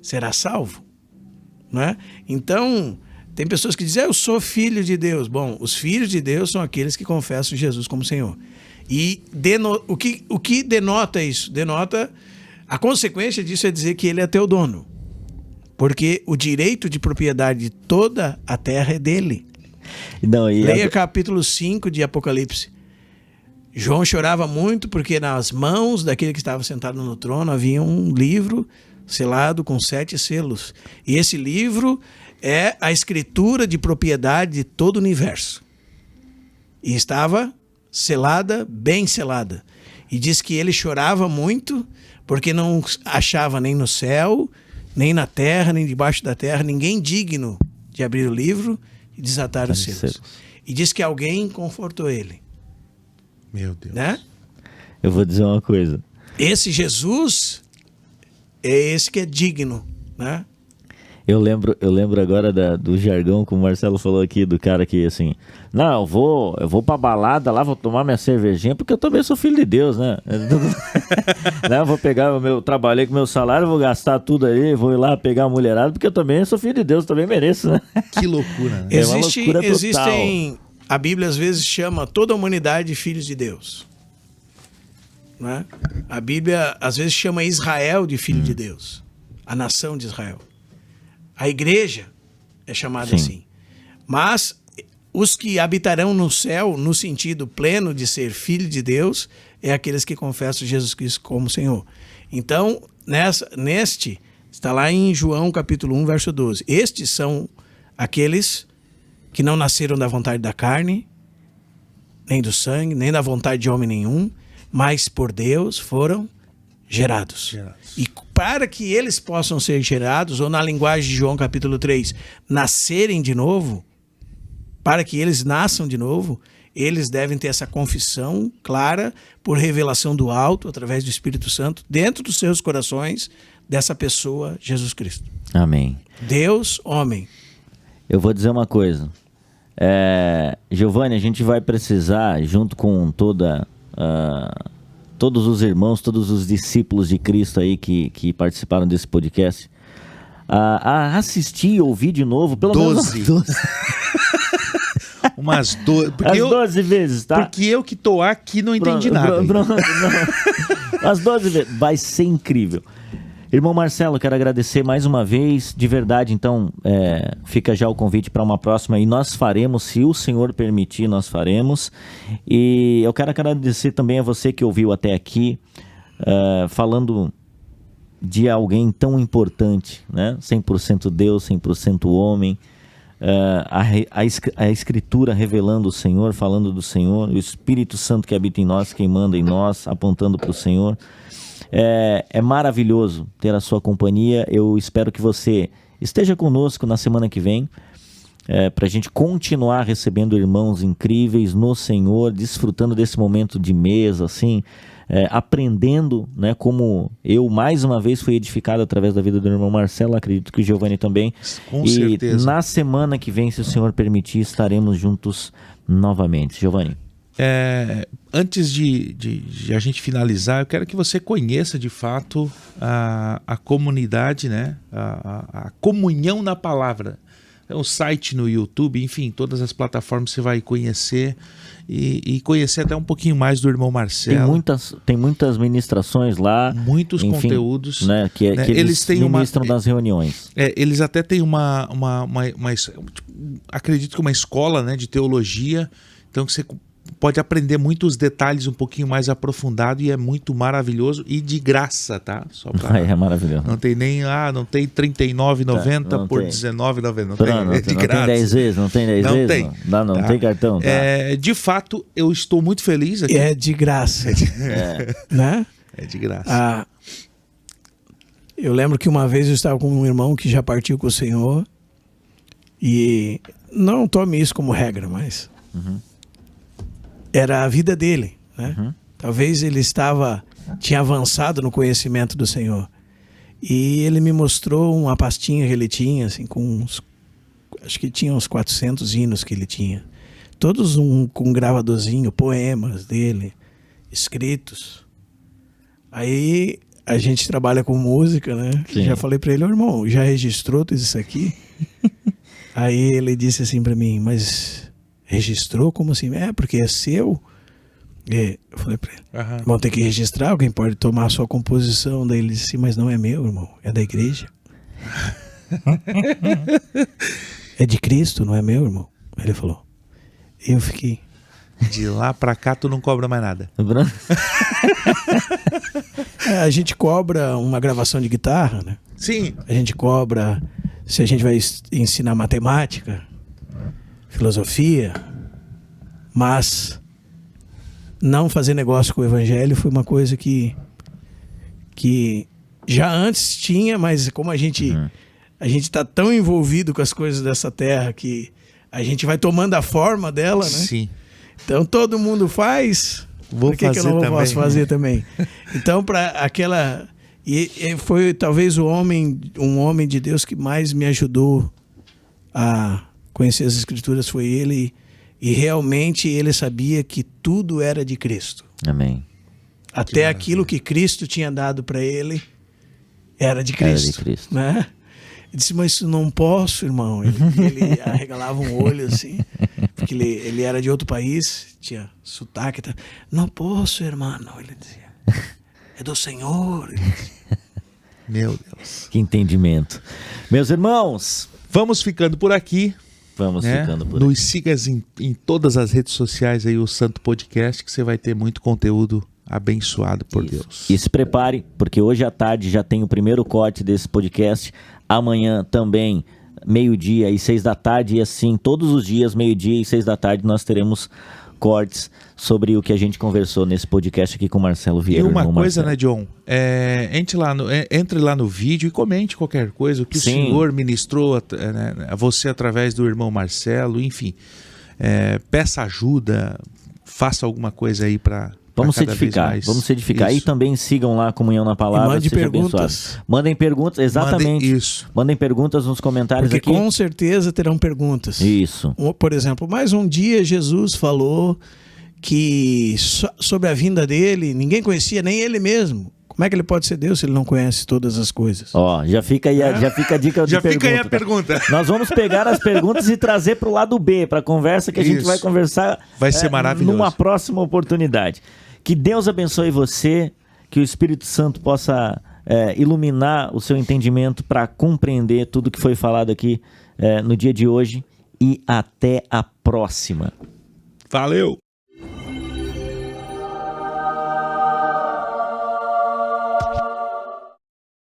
será salvo. Né? Então, tem pessoas que dizem, eu sou filho de Deus. Bom, os filhos de Deus são aqueles que confessam Jesus como Senhor. E o que denota isso? Denota, a consequência disso é dizer que ele é teu dono. Porque o direito de propriedade de toda a terra é dele. Leia capítulo 5 de Apocalipse. João chorava muito porque nas mãos daquele que estava sentado no trono havia um livro selado com 7 selos. E esse livro é a escritura de propriedade de todo o universo. E estava selada, bem selada. E diz que ele chorava muito porque não achava nem no céu, nem na terra, nem debaixo da terra, ninguém digno de abrir o livro e desatar os selos. E diz que alguém confortou ele. Meu Deus. Né? Eu vou dizer uma coisa. Esse Jesus é esse que é digno, né? Eu lembro agora do jargão que o Marcelo falou aqui, do cara que assim, não, eu vou pra balada lá, vou tomar minha cervejinha, porque eu também sou filho de Deus, né? Não, vou pegar trabalhei com meu salário, vou gastar tudo aí, vou ir lá pegar a mulherada, porque eu também sou filho de Deus, também mereço, né? Que loucura, né? É uma loucura total. Existem, a Bíblia às vezes chama toda a humanidade de filhos de Deus. Né? A Bíblia às vezes chama Israel de filho de Deus, a nação de Israel. A igreja é chamada assim. Mas os que habitarão no céu, no sentido pleno de ser filho de Deus, é aqueles que confessam Jesus Cristo como Senhor. Então, está lá em João capítulo 1, verso 12. Estes são aqueles que não nasceram da vontade da carne, nem do sangue, nem da vontade de homem nenhum, mas por Deus foram gerados. E para que eles possam ser gerados, ou na linguagem de João capítulo 3, nascerem de novo, para que eles nasçam de novo, eles devem ter essa confissão clara por revelação do alto, através do Espírito Santo, dentro dos seus corações, dessa pessoa, Jesus Cristo. Amém. Deus, homem. Eu vou dizer uma coisa. Giovanni, a gente vai precisar, junto com todos os irmãos, todos os discípulos de Cristo aí que participaram desse podcast, a assistir e ouvir de novo, pelo menos 12. Umas 12. As 12 vezes, tá? Porque eu que tô aqui não entendi nada. As 12 vezes. Vai ser incrível. Irmão Marcelo, quero agradecer mais uma vez, de verdade, então, fica já o convite para uma próxima e nós faremos, se o Senhor permitir, nós faremos. E eu quero agradecer também a você que ouviu até aqui, falando de alguém tão importante, né? 100% Deus, 100% homem, a Escritura revelando o Senhor, falando do Senhor, o Espírito Santo que habita em nós, quem manda em nós, apontando para o Senhor. É maravilhoso ter a sua companhia. Eu espero que você esteja conosco na semana que vem, para a gente continuar recebendo irmãos incríveis no Senhor, desfrutando desse momento de mesa, assim, aprendendo, né, como eu mais uma vez fui edificado através da vida do irmão Marcelo, acredito que o Giovanni também. Com certeza. Na semana que vem, se o Senhor permitir, estaremos juntos novamente. Giovanni. Antes de a gente finalizar, eu quero que você conheça de fato a comunidade, né? A comunhão na palavra. É um site no YouTube, enfim, todas as plataformas você vai conhecer e conhecer até um pouquinho mais do irmão Marcelo. Tem muitas ministrações lá. Muitos conteúdos. Né, que eles ministram das reuniões. Eles até têm acredito que uma escola, né, de teologia, então que você pode aprender muitos detalhes um pouquinho mais aprofundado e é muito maravilhoso e de graça, tá? Só pra... É maravilhoso. Não tem nem, não tem R$39,90 por R$19,90. Não tem de graça. Tem 10 vezes, não tem 10 vezes? Tem. Não tem cartão. Tá? De fato, eu estou muito feliz aqui. É de graça. Né? É de graça. Eu lembro que uma vez eu estava com um irmão que já partiu com o Senhor e não tome isso como regra, mas... Era a vida dele, né? Talvez ele tinha avançado no conhecimento do Senhor. E ele me mostrou uma pastinha que ele tinha, assim, acho que tinha uns 400 hinos que ele tinha. Todos com um gravadorzinho, poemas dele, escritos. Aí a gente trabalha com música, né? Sim. Já falei para ele, irmão, já registrou tudo isso aqui? Aí ele disse assim para mim, mas... Registrou? Como assim? Porque é seu. Eu falei pra ele, irmão, tem que registrar, alguém pode tomar a sua composição. Daí ele disse assim, mas não é meu, irmão, é da igreja. É de Cristo, não é meu, irmão. Aí ele falou. Eu fiquei. De lá pra cá tu não cobra mais nada. A gente cobra uma gravação de guitarra, né? Sim. A gente cobra se a gente vai ensinar matemática, filosofia, mas não fazer negócio com o evangelho foi uma coisa que já antes tinha, mas como a gente está tão envolvido com as coisas dessa terra que a gente vai tomando a forma dela, né? Por Então todo mundo faz, por que eu não posso fazer também? Então para aquela E foi talvez um homem de Deus que mais me ajudou a conhecer as Escrituras, foi ele. E realmente ele sabia que tudo era de Cristo. Amém. Até aquilo que Cristo tinha dado para ele era de Cristo. Era de Cristo. Né? Ele disse, mas não posso, irmão. Ele arregalava um olho assim, porque ele era de outro país, tinha sotaque. Não posso, irmão. Ele dizia, é do Senhor. Meu Deus. Que entendimento. Meus irmãos, vamos ficando por aqui. Vamos ficando por Nos siga em todas as redes sociais aí, o Santo Podcast, que você vai ter muito conteúdo abençoado por Deus. E se prepare, porque hoje à tarde já tem o primeiro corte desse podcast. Amanhã também, 12:00 e 18h, e assim, todos os dias, 12:00 e 18h, nós teremos cortes sobre o que a gente conversou nesse podcast aqui com o Marcelo Vieira. E uma coisa, Marcelo, né, John? Entre lá no vídeo e comente qualquer coisa, o que Sim. o Senhor ministrou a você através do irmão Marcelo, enfim. Peça ajuda, faça alguma coisa aí para Vamos se edificar. E também sigam lá a Comunhão na Palavra. E mande seja perguntas. abençoado. Mandem perguntas, exatamente. Mandem perguntas nos comentários porque aqui. Com certeza terão perguntas. Isso. Por exemplo, mais um dia Jesus falou que sobre a vinda dele, ninguém conhecia, nem ele mesmo. Como é que ele pode ser Deus se ele não conhece todas as coisas? Ó, já fica aí a dica de já pergunta. Fica aí a pergunta. Nós vamos pegar as perguntas e trazer para o lado B, para a conversa que a gente vai conversar. Vai ser maravilhoso. Numa próxima oportunidade. Que Deus abençoe você, que o Espírito Santo possa iluminar o seu entendimento para compreender tudo que foi falado aqui no dia de hoje. E até a próxima. Valeu!